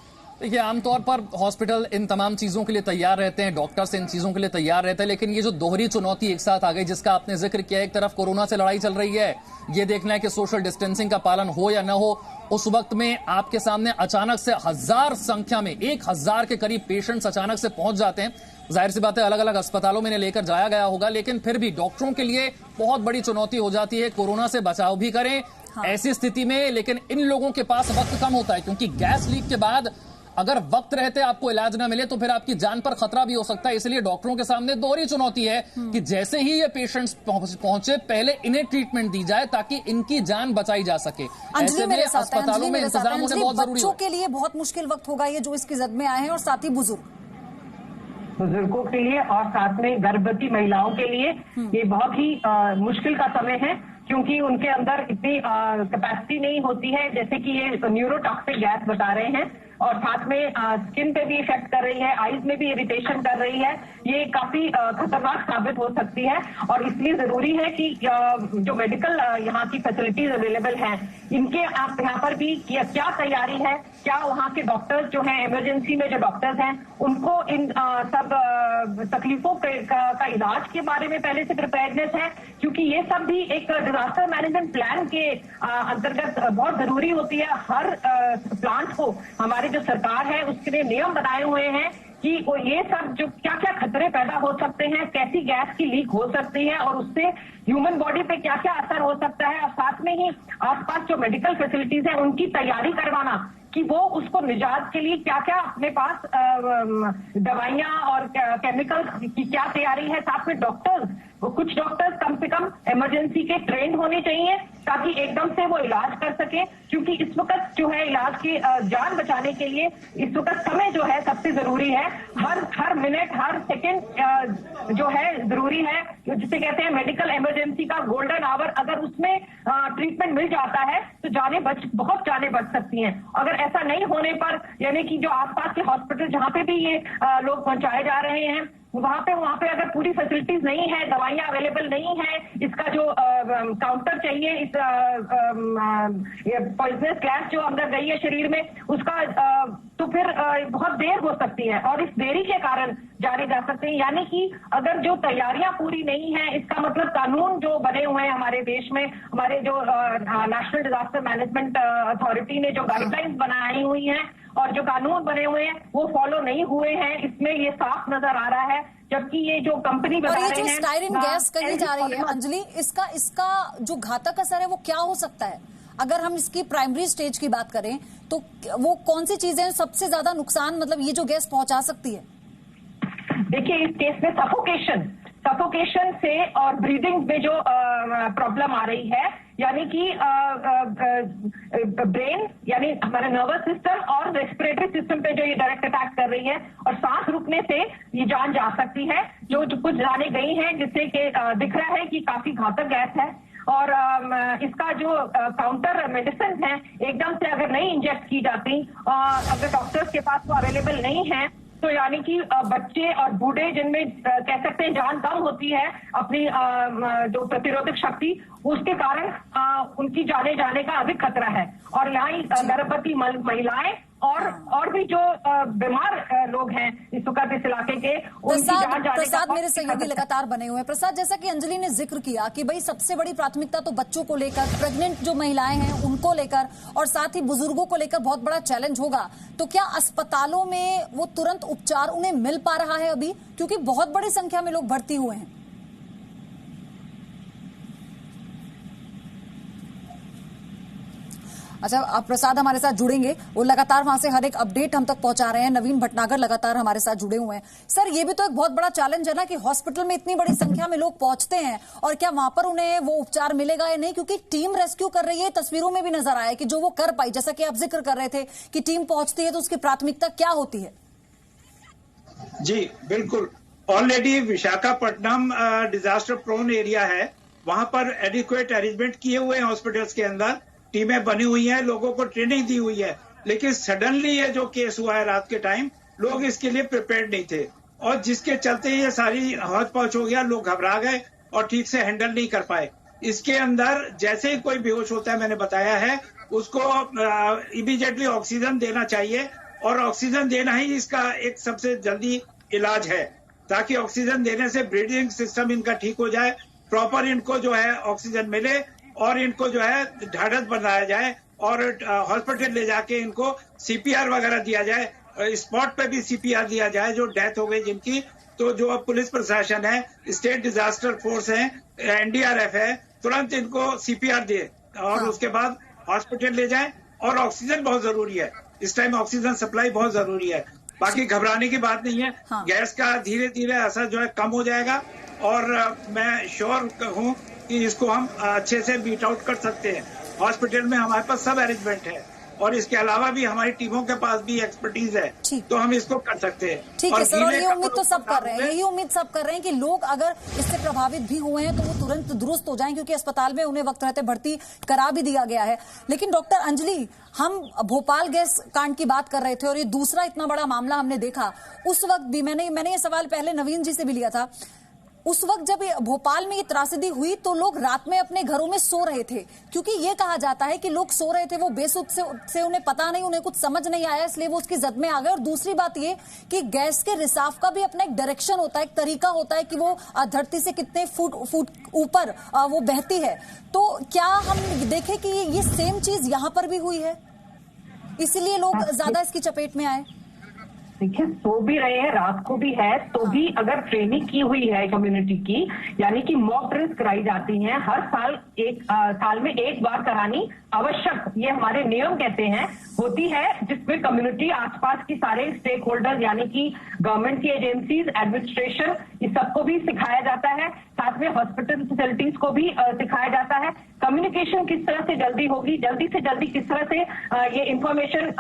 देखिए, आमतौर पर हॉस्पिटल इन तमाम चीजों के लिए तैयार रहते हैं, डॉक्टर्स इन चीजों के लिए तैयार रहते हैं, लेकिन ये जो दोहरी चुनौती एक साथ आ गई जिसका आपने जिक्र किया, एक तरफ कोरोना से लड़ाई चल रही है, ये देखना है कि सोशल डिस्टेंसिंग का पालन हो या ना हो, उस वक्त में आपके सामने अचानक से 1000 संख्या में 1000 के करीब पेशेंट्स अचानक से पहुंच जाते हैं। जाहिर सी बात है अलग अलग अस्पतालों में लेकर जाया गया होगा, लेकिन फिर भी डॉक्टरों के लिए बहुत बड़ी चुनौती हो जाती है। कोरोना से बचाव भी करें ऐसी स्थिति में, लेकिन इन लोगों के पास वक्त कम होता है, क्योंकि गैस लीक के बाद अगर वक्त रहते आपको इलाज ना मिले तो फिर आपकी जान पर खतरा भी हो सकता है। इसलिए डॉक्टरों के सामने दोहरी चुनौती है कि जैसे ही ये पेशेंट्स पहुंचे, पहले इन्हें ट्रीटमेंट दी जाए ताकि इनकी जान बचाई जा सके। ऐसे में अस्पतालों में इंतजाम होने बहुत जरूरी है। बच्चों के लिए बहुत मुश्किल वक्त होगा ये, जो इसकी जद में आए हैं, और साथ ही बुजुर्गों के लिए और साथ में गर्भवती महिलाओं के लिए ये बहुत ही मुश्किल का समय है, क्योंकि उनके अंदर इतनी कैपेसिटी नहीं होती है, जैसे कि ये न्यूरोटॉक्सिक गैस बता रहे हैं, और साथ में स्किन पे भी इफेक्ट कर रही है, आईज में भी इरिटेशन कर रही है। ये काफी खतरनाक साबित हो सकती है, और इसलिए जरूरी है कि जो मेडिकल यहाँ की फैसिलिटीज अवेलेबल हैं, इनके आप यहाँ पर भी क्या तैयारी है, क्या वहाँ के डॉक्टर्स जो हैं, इमरजेंसी में जो डॉक्टर्स हैं, उनको इन सब तकलीफों का इलाज के बारे में पहले से प्रिपेयर्डनेस है, क्योंकि ये सब भी एक डिजास्टर मैनेजमेंट प्लान के अंतर्गत बहुत जरूरी होती है। हर प्लांट को हमारे जो सरकार है उसके लिए नियम बनाए हुए हैं कि वो ये सब जो क्या क्या खतरे पैदा हो सकते हैं, कैसी गैस की लीक हो सकती है और उससे ह्यूमन बॉडी पे क्या क्या असर हो सकता है, और साथ में ही आसपास जो मेडिकल फैसिलिटीज है उनकी तैयारी करवाना कि वो उसको निजात के लिए क्या क्या अपने पास दवाइयां और केमिकल की क्या तैयारी है। साथ में डॉक्टर्स, कुछ डॉक्टर्स कम से कम इमरजेंसी के ट्रेंड होने चाहिए ताकि एकदम से वो इलाज कर सके, क्योंकि इस वक्त जो है इलाज की जान बचाने के लिए इस वक्त समय जो है सबसे जरूरी है। हर मिनट, हर सेकंड जो है जरूरी है, जिसे कहते हैं मेडिकल इमरजेंसी का गोल्डन आवर। अगर उसमें ट्रीटमेंट मिल जाता है तो बहुत जानें बच सकती हैं। अगर ऐसा नहीं होने पर, यानी कि जो आसपास के हॉस्पिटल जहां पे भी ये लोग पहुंचाए जा रहे हैं, वहां पे अगर पूरी फैसिलिटीज नहीं है, दवाइयां अवेलेबल नहीं है, इसका जो काउंटर चाहिए, इस पॉइजनस गैस जो अंदर गई है शरीर में, उसका तो फिर बहुत देर हो सकती है, और इस देरी के कारण जाने जा सकते हैं। यानी कि अगर जो तैयारियां पूरी नहीं है, इसका मतलब कानून जो बने हुए हैं हमारे देश में, हमारे जो नेशनल डिजास्टर मैनेजमेंट अथॉरिटी ने जो गाइडलाइंस बनाई हुई हैं और जो कानून बने हुए हैं वो फॉलो नहीं हुए हैं, इसमें ये साफ नजर आ रहा है। जबकि ये जो कंपनी बता रहे हैं, और ये जो स्टायरीन गैस कही जा रही है अंजलि, इसका जो घातक असर है वो क्या हो सकता है? अगर हम इसकी प्राइमरी स्टेज की बात करें तो वो कौन सी चीजें सबसे ज्यादा नुकसान, मतलब ये जो गैस पहुंचा सकती है? देखिए, इस केस में सफोकेशन सफोकेशन से और ब्रीदिंग में जो प्रॉब्लम आ रही है, यानी कि ब्रेन यानी हमारा नर्वस सिस्टम और रेस्पिरेटरी सिस्टम पे जो ये डायरेक्ट अटैक कर रही है, और सांस रुकने से ये जान जा सकती है। जो कुछ जाने गई हैं जिससे कि दिख रहा है कि काफी घातक गैस है, और इसका जो काउंटर मेडिसिन है एकदम से अगर नहीं इंजेक्ट की जाती, अगर डॉक्टर्स के पास वो अवेलेबल नहीं है, तो यानी कि बच्चे और बूढ़े जिनमें कह सकते हैं जान कम होती है अपनी जो प्रतिरोधक शक्ति, उसके कारण उनकी जाने का अधिक खतरा है। और यहाँ गर्भवती महिलाएं और भी जो बीमार लोग हैं इस वक्त इस इलाके के, प्रसाद मेरे सहयोगी लगातार बने हुए हैं। प्रसाद, जैसा कि अंजलि ने जिक्र किया कि भाई सबसे बड़ी प्राथमिकता तो बच्चों को लेकर, प्रेग्नेंट जो महिलाएं हैं उनको लेकर, और साथ ही बुजुर्गों को लेकर बहुत बड़ा चैलेंज होगा। तो क्या अस्पतालों में वो तुरंत उपचार उन्हें मिल पा रहा है अभी, क्योंकि बहुत बड़ी संख्या में लोग भर्ती हुए हैं? अच्छा, अब प्रसाद हमारे साथ जुड़ेंगे, वो लगातार वहां से हर एक अपडेट हम तक पहुंचा रहे हैं। नवीन भटनागर लगातार हमारे साथ जुड़े हुए हैं। सर, ये भी तो एक बहुत बड़ा चैलेंज है ना कि हॉस्पिटल में इतनी बड़ी संख्या में लोग पहुंचते हैं और क्या वहां पर उन्हें वो उपचार मिलेगा या नहीं, क्योंकि टीम रेस्क्यू कर रही है। तस्वीरों में भी नजर आया कि जो वो कर पाई, जैसा कि आप जिक्र कर रहे थे कि टीम पहुंचती है तो उसकी प्राथमिकता क्या होती है? जी बिल्कुल, already Visakhapatnam disaster prone area है, वहां पर एडिक्वेट अरेंजमेंट किए हुए हैं हॉस्पिटल्स के अंदर, टीमें बनी हुई हैं, लोगों को ट्रेनिंग दी हुई है। लेकिन सडनली ये जो केस हुआ है रात के टाइम, लोग इसके लिए प्रिपेयर्ड नहीं थे, और जिसके चलते ये सारी हौच पौच हो गया, लोग घबरा गए और ठीक से हैंडल नहीं कर पाए। इसके अंदर जैसे ही कोई बेहोश होता है, मैंने बताया है, उसको इमीडिएटली ऑक्सीजन देना चाहिए, और ऑक्सीजन देना ही इसका एक सबसे जल्दी इलाज है, ताकि ऑक्सीजन देने से ब्रीदिंग सिस्टम इनका ठीक हो जाए, प्रॉपर इनको जो है ऑक्सीजन मिले, और इनको जो है ढाढ़स बनाया जाए, और हॉस्पिटल ले जाके इनको सीपीआर वगैरह दिया जाए, स्पॉट पे भी सीपीआर दिया जाए जो डेथ हो गई जिनकी। तो जो पुलिस प्रशासन है, स्टेट डिजास्टर फोर्स है, एनडीआरएफ है, तुरंत इनको सीपीआर दे और उसके बाद हॉस्पिटल ले जाए। और ऑक्सीजन बहुत जरूरी है इस टाइम, ऑक्सीजन सप्लाई बहुत जरूरी है। बाकी घबराने की बात नहीं है, गैस का धीरे धीरे असर जो है कम हो जाएगा, और मैं श्योर हूँ कि इसको हम अच्छे से बीट आउट कर सकते हैं। हॉस्पिटल में हमारे पास सब अरेंजमेंट है, और इसके अलावा भी हमारी टीमों के पास भी एक्सपर्टीज है, तो हम इसको कर सकते हैं। ठीक है सर, और ये उम्मीद तो सब कर रहे हैं, यही उम्मीद सब कर रहे हैं कि लोग अगर इससे प्रभावित भी हुए हैं तो वो तुरंत दुरुस्त हो जाएं, क्योंकि अस्पताल में उन्हें वक्त रहते भर्ती करा भी दिया गया है। लेकिन डॉक्टर अंजलि, हम भोपाल गैस कांड की बात कर रहे थे और ये दूसरा इतना बड़ा मामला हमने देखा। उस वक्त भी मैंने ये सवाल पहले नवीन जी से भी लिया था। उस वक्त जब भोपाल में ये त्रासदी हुई तो लोग रात में अपने घरों में सो रहे थे, क्योंकि ये कहा जाता है कि लोग सो रहे थे, वो बेसुध से उन्हें पता नहीं, उन्हें कुछ समझ नहीं आया, इसलिए वो उसकी जद में आ गए। और दूसरी बात ये कि गैस के रिसाव का भी अपना एक डायरेक्शन होता है, एक तरीका होता है कि वो धरती से कितने फुट ऊपर वो बहती है। तो क्या हम देखें कि ये सेम चीज यहाँ पर भी हुई है, इसीलिए लोग ज्यादा इसकी चपेट में आए? देखिए, सो भी रहे हैं, रात को भी है, तो भी अगर ट्रेनिंग की हुई है कम्युनिटी की, यानी कि मॉक ड्रिल्स कराई जाती हैं हर साल, साल में एक बार करानी आवश्यक, ये हमारे नियम कहते हैं, होती है, जिसमें कम्युनिटी, आसपास की सारे स्टेक होल्डर्स यानी कि गवर्नमेंट की एजेंसीज, एडमिनिस्ट्रेशन, इस सबको भी सिखाया जाता है। साथ में हॉस्पिटल फैसिलिटीज को भी सिखाया जाता है। कम्युनिकेशन किस तरह से जल्दी होगी, जल्दी से जल्दी किस तरह से ये इंफॉर्मेशन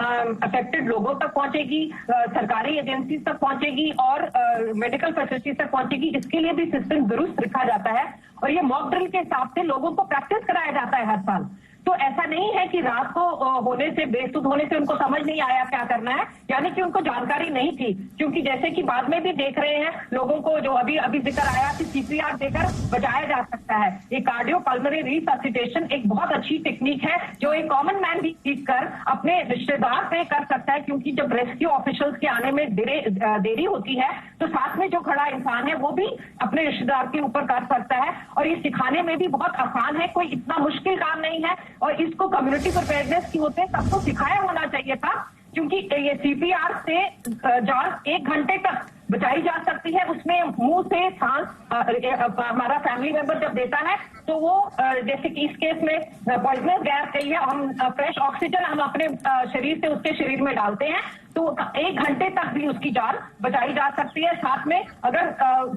अफेक्टेड लोगों तक पहुंचेगी, सरकारी एजेंसीज तक पहुंचेगी और मेडिकल फैसिलिटीज तक पहुंचेगी, इसके लिए भी सिस्टम दुरुस्त रखा जाता है। और ये मॉक ड्रिल के हिसाब से लोगों को प्रैक्टिस कराया जाता है हर साल। तो ऐसा नहीं है कि रात को होने से, बेसुध होने से उनको समझ नहीं आया क्या करना है, यानी कि उनको जानकारी नहीं थी। क्योंकि जैसे कि बाद में भी देख रहे हैं लोगों को, जो अभी जिक्र आया कि सीपीआर देकर बचाया जा सकता है। ये कार्डियो पल्मोनरी रिससिटेशन एक बहुत अच्छी टेक्निक है, जो एक कॉमन मैन भी सीख कर अपने रिश्तेदार पे कर सकता है, क्योंकि जब रेस्क्यू ऑफिशियल्स के आने में देरी होती है तो साथ में जो खड़ा इंसान है वो भी अपने रिश्तेदार के ऊपर कर सकता है। और ये सिखाने में भी बहुत आसान है, कोई इतना मुश्किल काम नहीं है, और इसको कम्युनिटी प्रिपेयर्डनेस की होते सबको सिखाया होना चाहिए था, क्योंकि ये सीपीआर से जान 1 घंटे तक बचाई जा सकती है। उसमें मुंह से सांस हमारा फैमिली मेंबर जब देता है तो वो जैसे कि इस केस में पॉइजनस गैस है, हम फ्रेश ऑक्सीजन हम अपने शरीर से उसके शरीर में डालते हैं, तो 1 घंटे तक भी उसकी जान बचाई जा सकती है। साथ में अगर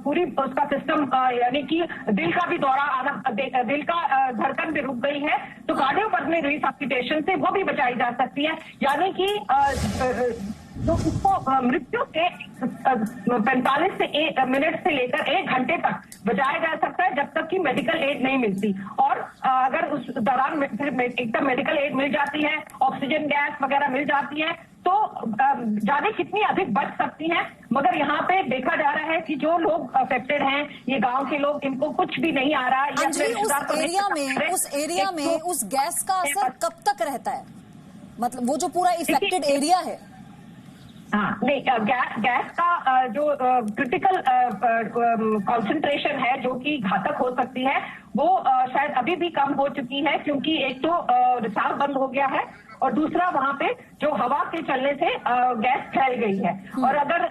पूरी उसका सिस्टम यानी कि दिल का भी दौरा आना, दिल का धड़कन भी रुक गई है तो कार्डियोपल्मोनरी रिससिटेशन से वो भी बचाई जा सकती है। यानी कि तो उसको मृत्यु के 45 मिनट से लेकर 1 घंटे तक बचाया जा सकता है जब तक कि मेडिकल एड नहीं मिलती। और अगर उस दौरान एकदम मेडिकल एड मिल जाती है, ऑक्सीजन गैस वगैरह मिल जाती है तो जाने कितनी अधिक बच सकती हैं। मगर यहाँ पे देखा जा रहा है कि जो लोग अफेक्टेड हैं, ये गांव के लोग, इनको कुछ भी नहीं आ रहा है। उस एरिया में उस गैस का असर कब तक रहता है? मतलब वो जो पूरा इफेक्टेड एरिया है। हाँ, नहीं, गैस का जो क्रिटिकल कंसंट्रेशन है जो कि घातक हो सकती है वो शायद अभी भी कम हो चुकी है, क्योंकि एक तो रिसाव बंद हो गया है और दूसरा वहां पे जो हवा के चलने से गैस फैल गई है। और अगर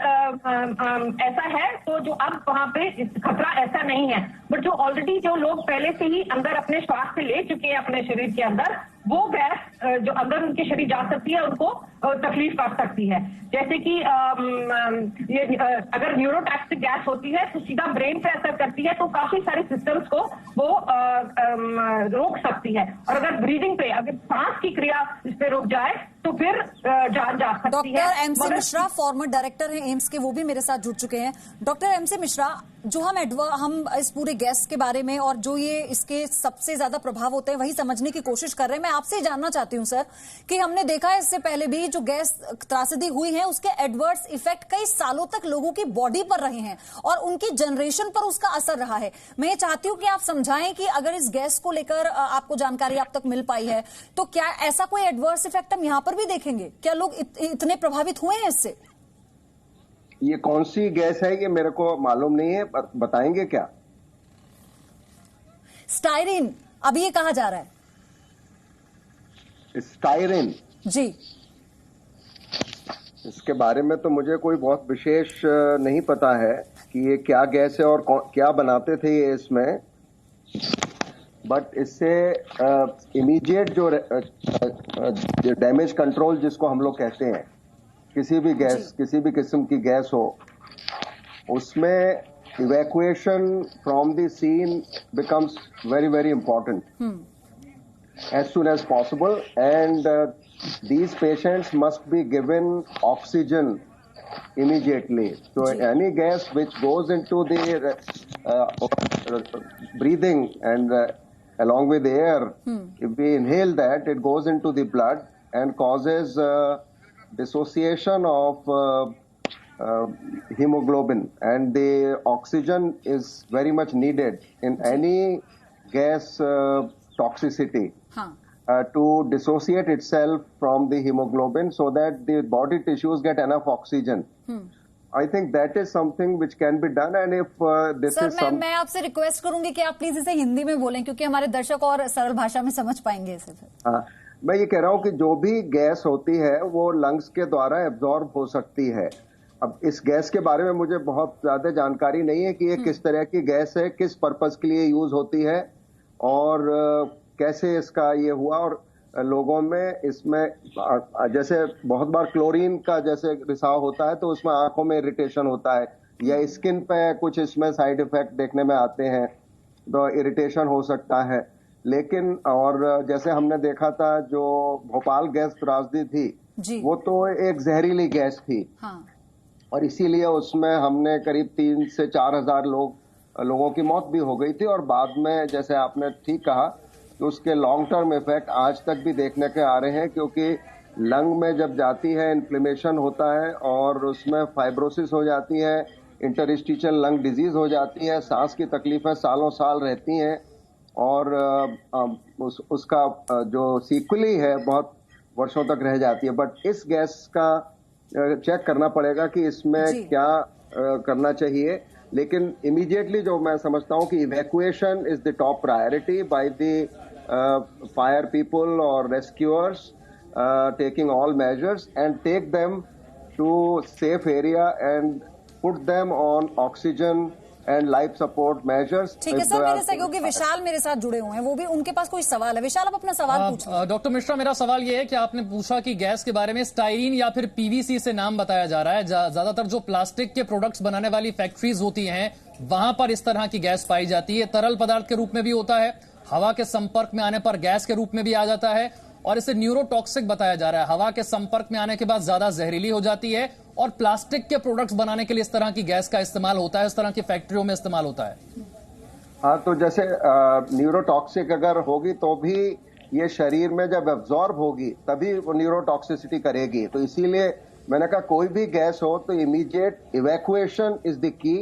ऐसा है तो जो अब वहां पे खतरा ऐसा नहीं है, बट जो ऑलरेडी जो लोग पहले से ही अंदर अपने श्वास से ले चुके हैं अपने शरीर के अंदर, वो गैस जो अंदर उनके शरीर जा सकती है उनको तकलीफ कर सकती है। जैसे कि ये अगर न्यूरोटॉक्सिक गैस होती है तो सीधा ब्रेन पे असर करती है, तो काफी सारे सिस्टम्स को वो रोक सकती है। और अगर ब्रीदिंग पे, अगर सांस की क्रिया इस पे रुक जाए तो फिर जान जा सकती है। Doctor MC Mishra, farmer director हैं एम्स के, वो भी मेरे साथ जुड़ चुके हैं। डॉक्टर एमसी मिश्रा, जो हम इस पूरे गैस के बारे में और जो ये इसके सबसे ज्यादा प्रभाव होते हैं वही समझने की कोशिश कर रहे हैं। मैं आपसे जानना चाहती हूं सर कि हमने देखा है इससे पहले भी जो गैस त्रासदी हुई है उसके एडवर्स इफेक्ट कई सालों तक लोगों की बॉडी पर रहे हैं और उनकी जनरेशन पर उसका असर रहा है। मैं ये चाहती हूं कि आप समझाएं कि अगर इस गैस को लेकर आपको जानकारी आप तक मिल पाई है तो क्या ऐसा कोई एडवर्स इफेक्ट हम यहाँ पर भी देखेंगे? क्या लोग इतने प्रभावित हुए हैं इससे? ये कौन सी गैस है ये मेरे को मालूम नहीं है, बताएंगे क्या? स्टायरीन अभी ये कहा जा रहा है। स्टायरीन जी, इसके बारे में तो मुझे कोई बहुत विशेष नहीं पता है कि ये क्या गैस है और क्या बनाते थे ये इसमें। बट इससे इमीडिएट जो डैमेज कंट्रोल जिसको हम लोग कहते हैं, किसी भी गैस, किसी भी किस्म की गैस हो, उसमें evacuation from the scene becomes very very important as soon as possible, and these patients must be given oxygen immediately. So any gas which goes into the breathing and along with the air, if we inhale that, it goes into the blood and causes dissociation of hemoglobin, and the oxygen is very much needed in any gas toxicity. To dissociate itself from the hemoglobin so that the body tissues get enough oxygen. I think that is something which can be done, and if this is some... मैं आपसे request करूंगी कि आप please इसे हिंदी में बोलें क्योंकि हमारे दर्शक और सरल भाषा में समझ पाएंगे इसे। हाँ, मैं ये कह रहा हूँ कि जो भी गैस होती है वो लंग्स के द्वारा एब्जॉर्ब हो सकती है। अब इस गैस के बारे में मुझे बहुत ज्यादा जानकारी नहीं है कि ये किस तरह की गैस है, किस पर्पज के लिए यूज होती है और कैसे इसका ये हुआ। और लोगों में इसमें जैसे बहुत बार क्लोरीन का जैसे रिसाव होता है तो उसमें आंखों में इरिटेशन होता है या स्किन पे कुछ इसमें साइड इफेक्ट देखने में आते हैं, तो इरिटेशन हो सकता है। लेकिन और जैसे हमने देखा था जो भोपाल गैस त्रासदी थी वो तो एक जहरीली गैस थी। हाँ। और इसीलिए उसमें हमने करीब 3 से 4 हजार लोगों की मौत भी हो गई थी। और बाद में जैसे आपने ठीक कहा तो उसके लॉन्ग टर्म इफेक्ट आज तक भी देखने के आ रहे हैं, क्योंकि लंग में जब जाती है इन्फ्लेमेशन होता है और उसमें फाइब्रोसिस हो जाती है, इंटरस्टिशियल लंग डिजीज हो जाती है, सांस की तकलीफें सालों साल रहती हैं और उसका जो सीक्वली है बहुत वर्षों तक रह जाती है। बट इस गैस का चेक करना पड़ेगा कि इसमें क्या करना चाहिए। लेकिन इमीडिएटली जो मैं समझता हूं कि evacuation is the top priority by the fire people और rescuers, taking all measures and take them to safe area and put them on oxygen and life support measures. ठीक है सर, मेरे से क्योंकि विशाल मेरे साथ जुड़े हुए हैं, वो भी उनके पास कोई सवाल है। विशाल, आप अपना सवाल पूछिए। डॉक्टर मिश्रा, मेरा सवाल ये है कि आपने पूछा कि गैस के बारे में स्टाइरीन या फिर पीवीसी से नाम बताया जा रहा है। ज्यादातर जो प्लास्टिक के प्रोडक्ट्स बनाने वाली फैक्ट्रीज होती हैं वहां पर इस तरह की गैस पाई जाती है। तरल पदार्थ के रूप में भी होता है, हवा के संपर्क में आने पर गैस के रूप में भी आ जाता है और इसे न्यूरोटॉक्सिक बताया जा रहा है। हवा के संपर्क में आने के बाद ज्यादा जहरीली हो जाती है और प्लास्टिक के प्रोडक्ट्स बनाने के लिए इस तरह की गैस का इस्तेमाल होता है, इस तरह की फैक्ट्रियों में इस्तेमाल होता है। हाँ, तो जैसे न्यूरोटॉक्सिक अगर होगी तो भी ये शरीर में जब एब्जॉर्ब होगी तभी वो न्यूरोटॉक्सिसिटी करेगी। तो इसीलिए मैंने कहा कोई भी गैस हो तो immediate evacuation is the key,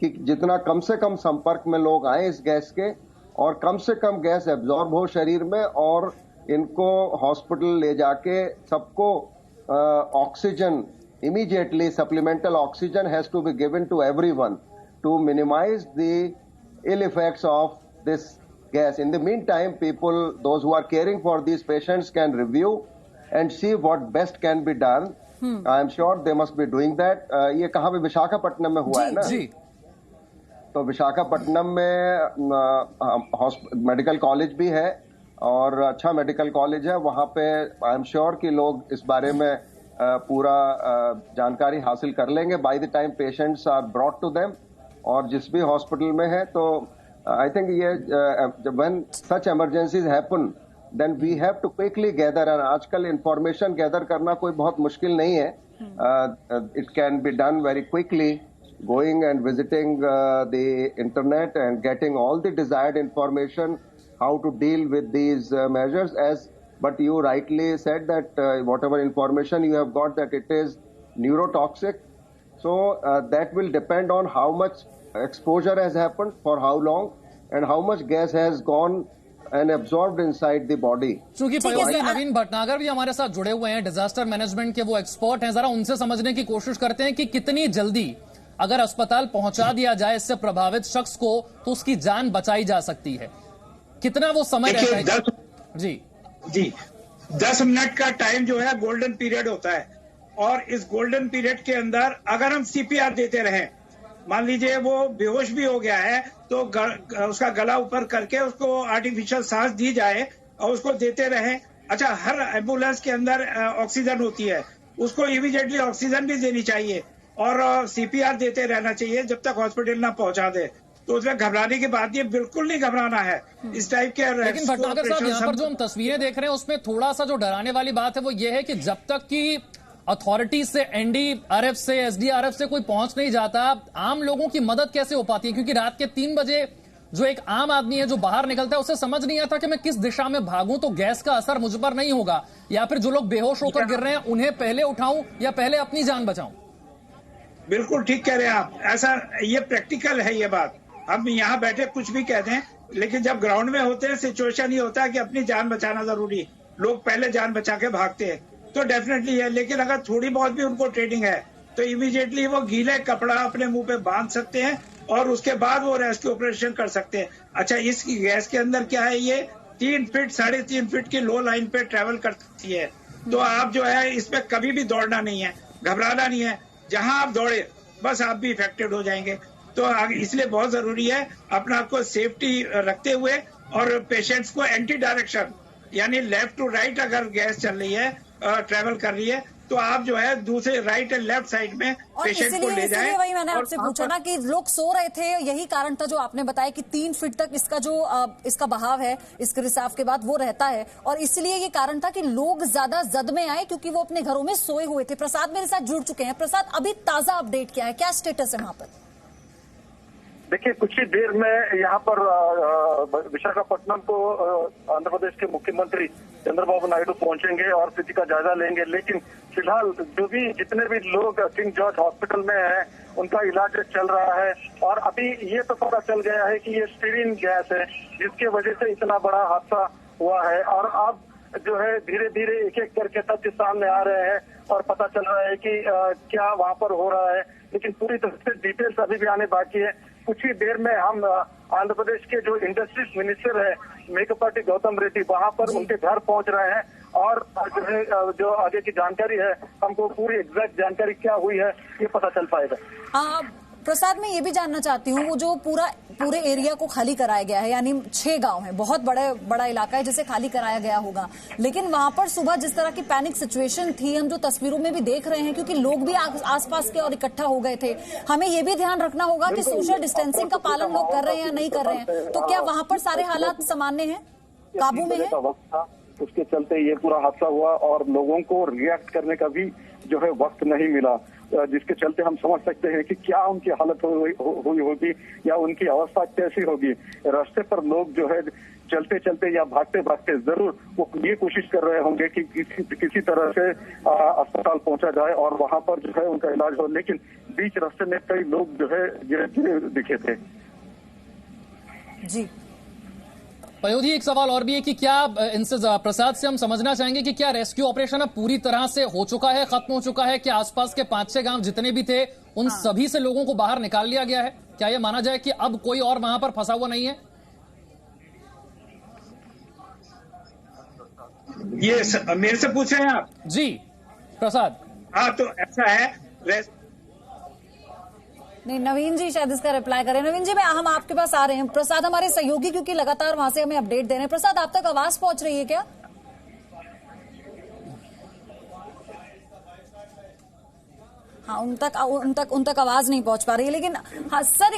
कि जितना कम से कम संपर्क में लोग आए इस गैस के और कम से कम गैस एब्जॉर्ब हो शरीर में और इनको हॉस्पिटल ले जाके सबको oxygen immediately supplemental oxygen has to be given to everyone to minimize the ill effects of this gas. In the meantime, people, those who are caring for these patients can review and see what best can be done. I am sure they must be doing that. ये कहाँ पे, विशाखापट्टनम में हुआ है ना? जी। तो विशाखापट्टनम में medical college भी है और अच्छा मेडिकल कॉलेज है। वहाँ पे आई एम श्योर कि लोग इस बारे में पूरा जानकारी हासिल कर लेंगे by the time patients are brought to them. और जिस भी हॉस्पिटल में है तो आई थिंक ये when such emergencies happen then we have to quickly gather. And आजकल इंफॉर्मेशन गैदर करना कोई बहुत मुश्किल नहीं है। It can be done very quickly, going and visiting the internet and getting all the desired information how to deal with these measures. But you rightly said that whatever information you have got that it is neurotoxic, so that will depend on how much exposure has happened, for how long, and how much gas has gone and absorbed inside the body. चूंकि नवीन भटनागर भी हमारे साथ जुड़े हुए हैं, disaster management के वो expert हैं, जरा उनसे समझने की कोशिश करते हैं कि कितनी जल्दी अगर अस्पताल पहुंचा दिया जाए इससे प्रभावित शख्स को तो उसकी जान बचाई जा सकती है। कितना वो समय रहता है? जी 10 मिनट का टाइम जो है गोल्डन पीरियड होता है और इस गोल्डन पीरियड के अंदर अगर हम सीपीआर देते रहें, मान लीजिए वो बेहोश भी हो गया है तो उसका गला ऊपर करके उसको आर्टिफिशियल सांस दी जाए और उसको देते रहें। अच्छा, हर एम्बुलेंस के अंदर ऑक्सीजन होती है, उसको इमीडिएटली ऑक्सीजन भी देनी चाहिए और सीपीआर देते रहना चाहिए जब तक हॉस्पिटल ना पहुंचा दे। तो उसमें घबराने की बात ये बिल्कुल नहीं घबराना है इस टाइप के। लेकिन भटनागर साहब, यहाँ पर जो हम तस्वीरें देख रहे हैं उसमें थोड़ा सा जो डराने वाली बात है वो ये है कि जब तक कि अथॉरिटी से, एनडीआरएफ से, एसडीआरएफ से कोई पहुंच नहीं जाता, आम लोगों की मदद कैसे हो पाती है? क्योंकि रात के 3 बजे जो एक आम आदमी है जो बाहर निकलता है उसे समझ नहीं आता कि मैं किस दिशा में भागूं तो गैस का असर मुझ पर नहीं होगा, या फिर जो लोग बेहोश होकर गिर रहे हैं उन्हें पहले उठाऊं या पहले अपनी जान बचाऊं। बिल्कुल ठीक कह रहे हैं आप, ऐसा ये प्रैक्टिकल है ये बात। हम यहाँ बैठे कुछ भी कहते हैं लेकिन जब ग्राउंड में होते हैं सिचुएशन ये होता है कि अपनी जान बचाना जरूरी, लोग पहले जान बचा के भागते हैं तो डेफिनेटली है। लेकिन अगर थोड़ी बहुत भी उनको ट्रेनिंग है तो इमीडिएटली वो गीले कपड़ा अपने मुंह पे बांध सकते हैं और उसके बाद वो रेस्क्यू ऑपरेशन कर सकते हैं। अच्छा, इस गैस के अंदर क्या है, ये 3 फीट 3.5 फीट की लो लाइन पे ट्रेवल करती है। तो आप जो है इसमें कभी भी दौड़ना नहीं है, घबराना नहीं है। जहां आप दौड़े बस आप भी इफेक्टेड हो जाएंगे। तो इसलिए बहुत जरूरी है अपना आपको सेफ्टी रखते हुए और पेशेंट्स को एंटी डायरेक्शन यानी लेफ्ट टू राइट अगर गैस चल रही है, ट्रेवल कर रही है तो आप जो है दूसरे राइट एंड लेफ्ट साइड में पेशेंट को ले जाएं। वही मैंने आपसे पूछा ना कि लोग सो रहे थे, यही कारण था जो आपने बताया कि 3 फीट तक इसका जो इसका बहाव है इसके रिसाव के बाद वो रहता है और इसलिए ये कारण था कि लोग ज्यादा जद में आए क्योंकि वो अपने घरों में सोए हुए थे। प्रसाद मेरे साथ जुड़ चुके हैं। प्रसाद, अभी ताजा अपडेट क्या है, क्या स्टेटस है वहां पर? देखिए, कुछ ही देर में यहाँ पर विशाखापट्टनम को आंध्र प्रदेश के मुख्यमंत्री चंद्रबाबू नायडू पहुंचेंगे और स्थिति का जायजा लेंगे। लेकिन फिलहाल जो भी जितने भी लोग किंग जॉर्ज हॉस्पिटल में हैं उनका इलाज चल रहा है और अभी ये तो पता चल गया है कि ये स्टीरीन गैस है जिसकी वजह से इतना बड़ा हादसा हुआ है। और अब जो है धीरे धीरे एक एक करके तथ्य सामने आ रहे हैं और पता चल रहा है कि क्या वहां पर हो रहा है, लेकिन पूरी तरह से डिटेल्स अभी भी आने बाकी है। कुछ ही देर में हम आंध्र प्रदेश के जो इंडस्ट्रीज मिनिस्टर है मेकपाटी गौतम रेड्डी वहां पर उनके घर पहुंच रहे हैं और जो है जो आगे की जानकारी है हमको पूरी एग्जैक्ट जानकारी क्या हुई है ये पता चल पाएगा। प्रसाद, मैं ये भी जानना चाहती हूँ, वो जो पूरे एरिया को खाली कराया गया है, यानी 6 गांव है, बहुत बड़ा इलाका है जिसे खाली कराया गया होगा, लेकिन वहां पर सुबह जिस तरह की पैनिक सिचुएशन थी, हम जो तस्वीरों में भी देख रहे हैं, क्योंकि लोग भी आसपास के और इकट्ठा हो गए थे, हमें ये भी ध्यान रखना होगा कि सोशल डिस्टेंसिंग का पालन लोग कर रहे हैं या नहीं कर रहे हैं। तो क्या वहां पर सारे हालात सामान्य हैं, काबू में है? उसके चलते ये पूरा हादसा हुआ और लोगों को रिएक्ट करने का भी जो है वक्त नहीं मिला, जिसके चलते हम समझ सकते हैं कि क्या उनकी हालत हुई होगी या उनकी अवस्था कैसी होगी। रास्ते पर लोग जो है चलते चलते या भागते भागते जरूर वो ये कोशिश कर रहे होंगे कि किसी तरह से अस्पताल पहुंचा जाए और वहां पर जो है उनका इलाज हो, लेकिन बीच रास्ते में कई लोग जो है गिरे दिखे थे। जी पयोधी, एक सवाल और भी है कि क्या इनसे प्रसाद से हम समझना चाहेंगे कि क्या रेस्क्यू ऑपरेशन अब पूरी तरह से हो चुका है, खत्म हो चुका है? क्या आसपास के 5-6 गांव जितने भी थे उन सभी से लोगों को बाहर निकाल लिया गया है? क्या यह माना जाए कि अब कोई और वहां पर फंसा हुआ नहीं है? ये मेरे से पूछ रहे हैं आप? जी प्रसाद। हाँ, तो ऐसा है, नहीं, नवीन जी शायद इसका रिप्लाई करें। नवीन जी, हम आपके पास आ रहे हैं। प्रसाद हमारे सहयोगी, क्योंकि लगातार वहां से हमें अपडेट दे रहे हैं। प्रसाद, आप तक आवाज पहुंच रही है क्या? हाँ, उन तक आवाज नहीं पहुंच पा रही है। लेकिन हाँ सर,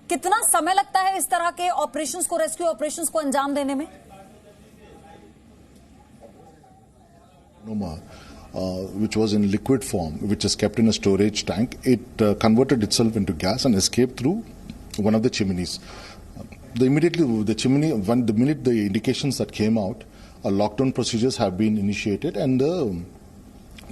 कितना समय लगता है इस तरह के ऑपरेशंस को, रेस्क्यू ऑपरेशंस को अंजाम देने में? Which was in liquid form, which is kept in a storage tank. It converted itself into gas and escaped through one of the chimneys. The minute the indications that came out, lockdown procedures have been initiated, and the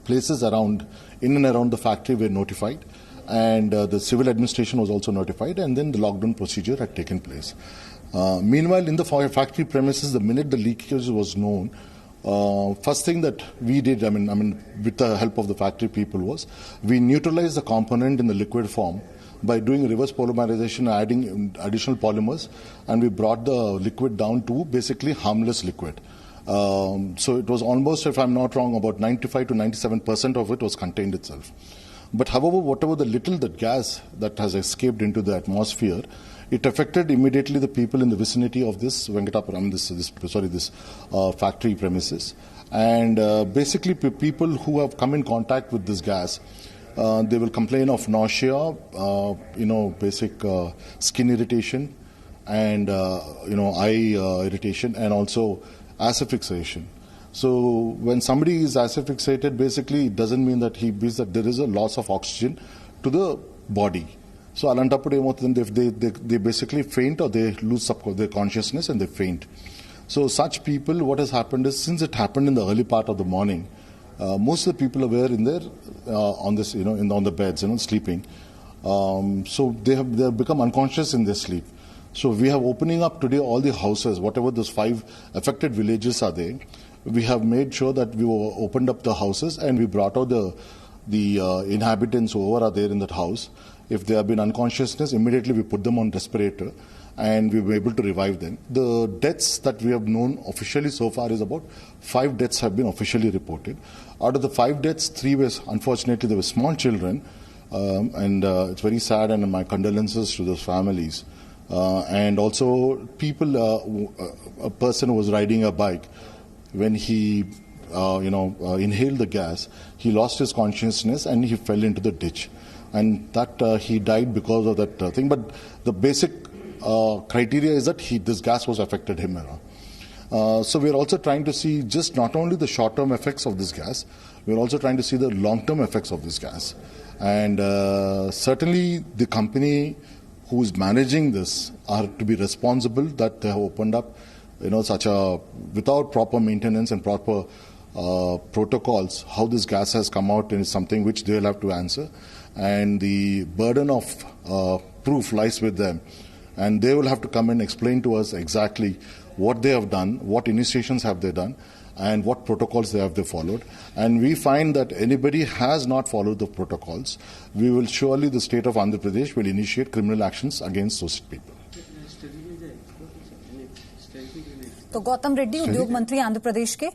places in and around the factory were notified, and the civil administration was also notified, and then the lockdown procedure had taken place. Meanwhile, in the factory premises, the minute the leakage was known, first thing that we did, I mean, with the help of the factory people, was we neutralized the component in the liquid form by doing reverse polymerization, adding additional polymers, and we brought the liquid down to basically harmless liquid. So it was almost, if I'm not wrong, about 95 to 97% of it was contained itself. But however, whatever the little that gas that has escaped into the atmosphere, it affected immediately the people in the vicinity of this Venkatapuram, this factory premises. And basically people who have come in contact with this gas, they will complain of nausea, basic skin irritation, and, eye irritation, and also asphyxiation. So when somebody is asphyxiated, basically it doesn't mean that there is a loss of oxygen to the body. So they basically faint, or they lose their consciousness and they faint. So such people, what has happened is, since it happened in the early part of the morning, most of the people were in there on the beds, sleeping. So they have become unconscious in their sleep. So we have opening up today all the houses, whatever those 5 affected villages are there. We have made sure that we opened up the houses, and we brought out the inhabitants who are there in that house. If they have been unconsciousness, immediately we put them on respirator, and we were able to revive them. The deaths that we have known officially so far is about 5 deaths have been officially reported. Out of the 5 deaths, 3 were, unfortunately, there were small children, and it's very sad, and my condolences to those families. And also a person who was riding a bike, when he inhaled the gas, he lost his consciousness and he fell into the ditch. And that he died because of that thing. But the basic criteria is that this gas was affected him. So we're also trying to see just not only the short-term effects of this gas, we're also trying to see the long-term effects of this gas. And certainly the company who is managing this are to be responsible that they have opened up, without proper maintenance and proper protocols, how this gas has come out is something which they'll have to answer. And the burden of proof lies with them. And they will have to come and explain to us exactly what they have done, what initiations have they done, and what protocols they followed. And we find that anybody has not followed the protocols, we will surely, the state of Andhra Pradesh will initiate criminal actions against those people. तो गौतम रेड्डी, उद्योग मंत्री आंध्र प्रदेश के,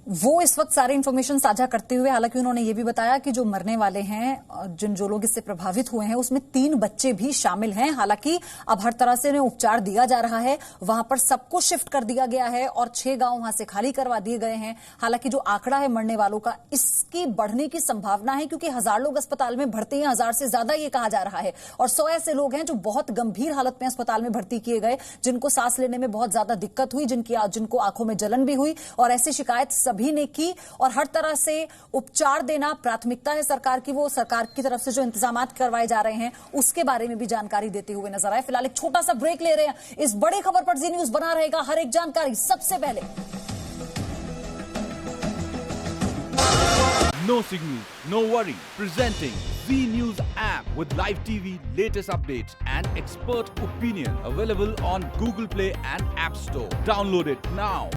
वो इस वक्त सारी information साझा करते हुए हालांकि उन्होंने ये भी बताया कि जो मरने वाले हैं, जो लोग इससे प्रभावित हुए हैं, उसमें 3 बच्चे भी शामिल हैं। हालांकि अब हर तरह से उन्हें उपचार दिया जा रहा है, वहां पर सबको शिफ्ट कर दिया गया है और 6 गांव वहां से खाली करवा दिए गए हैं। हालांकि जो आंकड़ा है मरने वालों का, इसकी बढ़ने की संभावना है क्योंकि 1000 लोग अस्पताल में भर्ती हैं, 1000 से ज्यादा ये कहा जा रहा है। और 100 ऐसे लोग हैं जो बहुत गंभीर हालत में अस्पताल में भर्ती किए गए, जिनको सांस लेने में बहुत ज्यादा दिक्कत हुई, जिनको आंखों में जलन भी हुई, और ऐसी शिकायत सभी ने की। और हर तरह से उपचार देना प्राथमिकता है सरकार की। वो सरकार की तरफ से जो इंतजाम करवाए जा रहे हैं उसके बारे में भी जानकारी देते हुए नजर आए। फिलहाल एक छोटा सा ब्रेक ले रहे हैं। इस बड़ी खबर पर जी न्यूज बना रहेगा, हर एक जानकारी सबसे पहले। No signal, no worry. Presenting Z News app with live TV, latest updates and expert opinion. Available on Google Play and App Store. Download it now.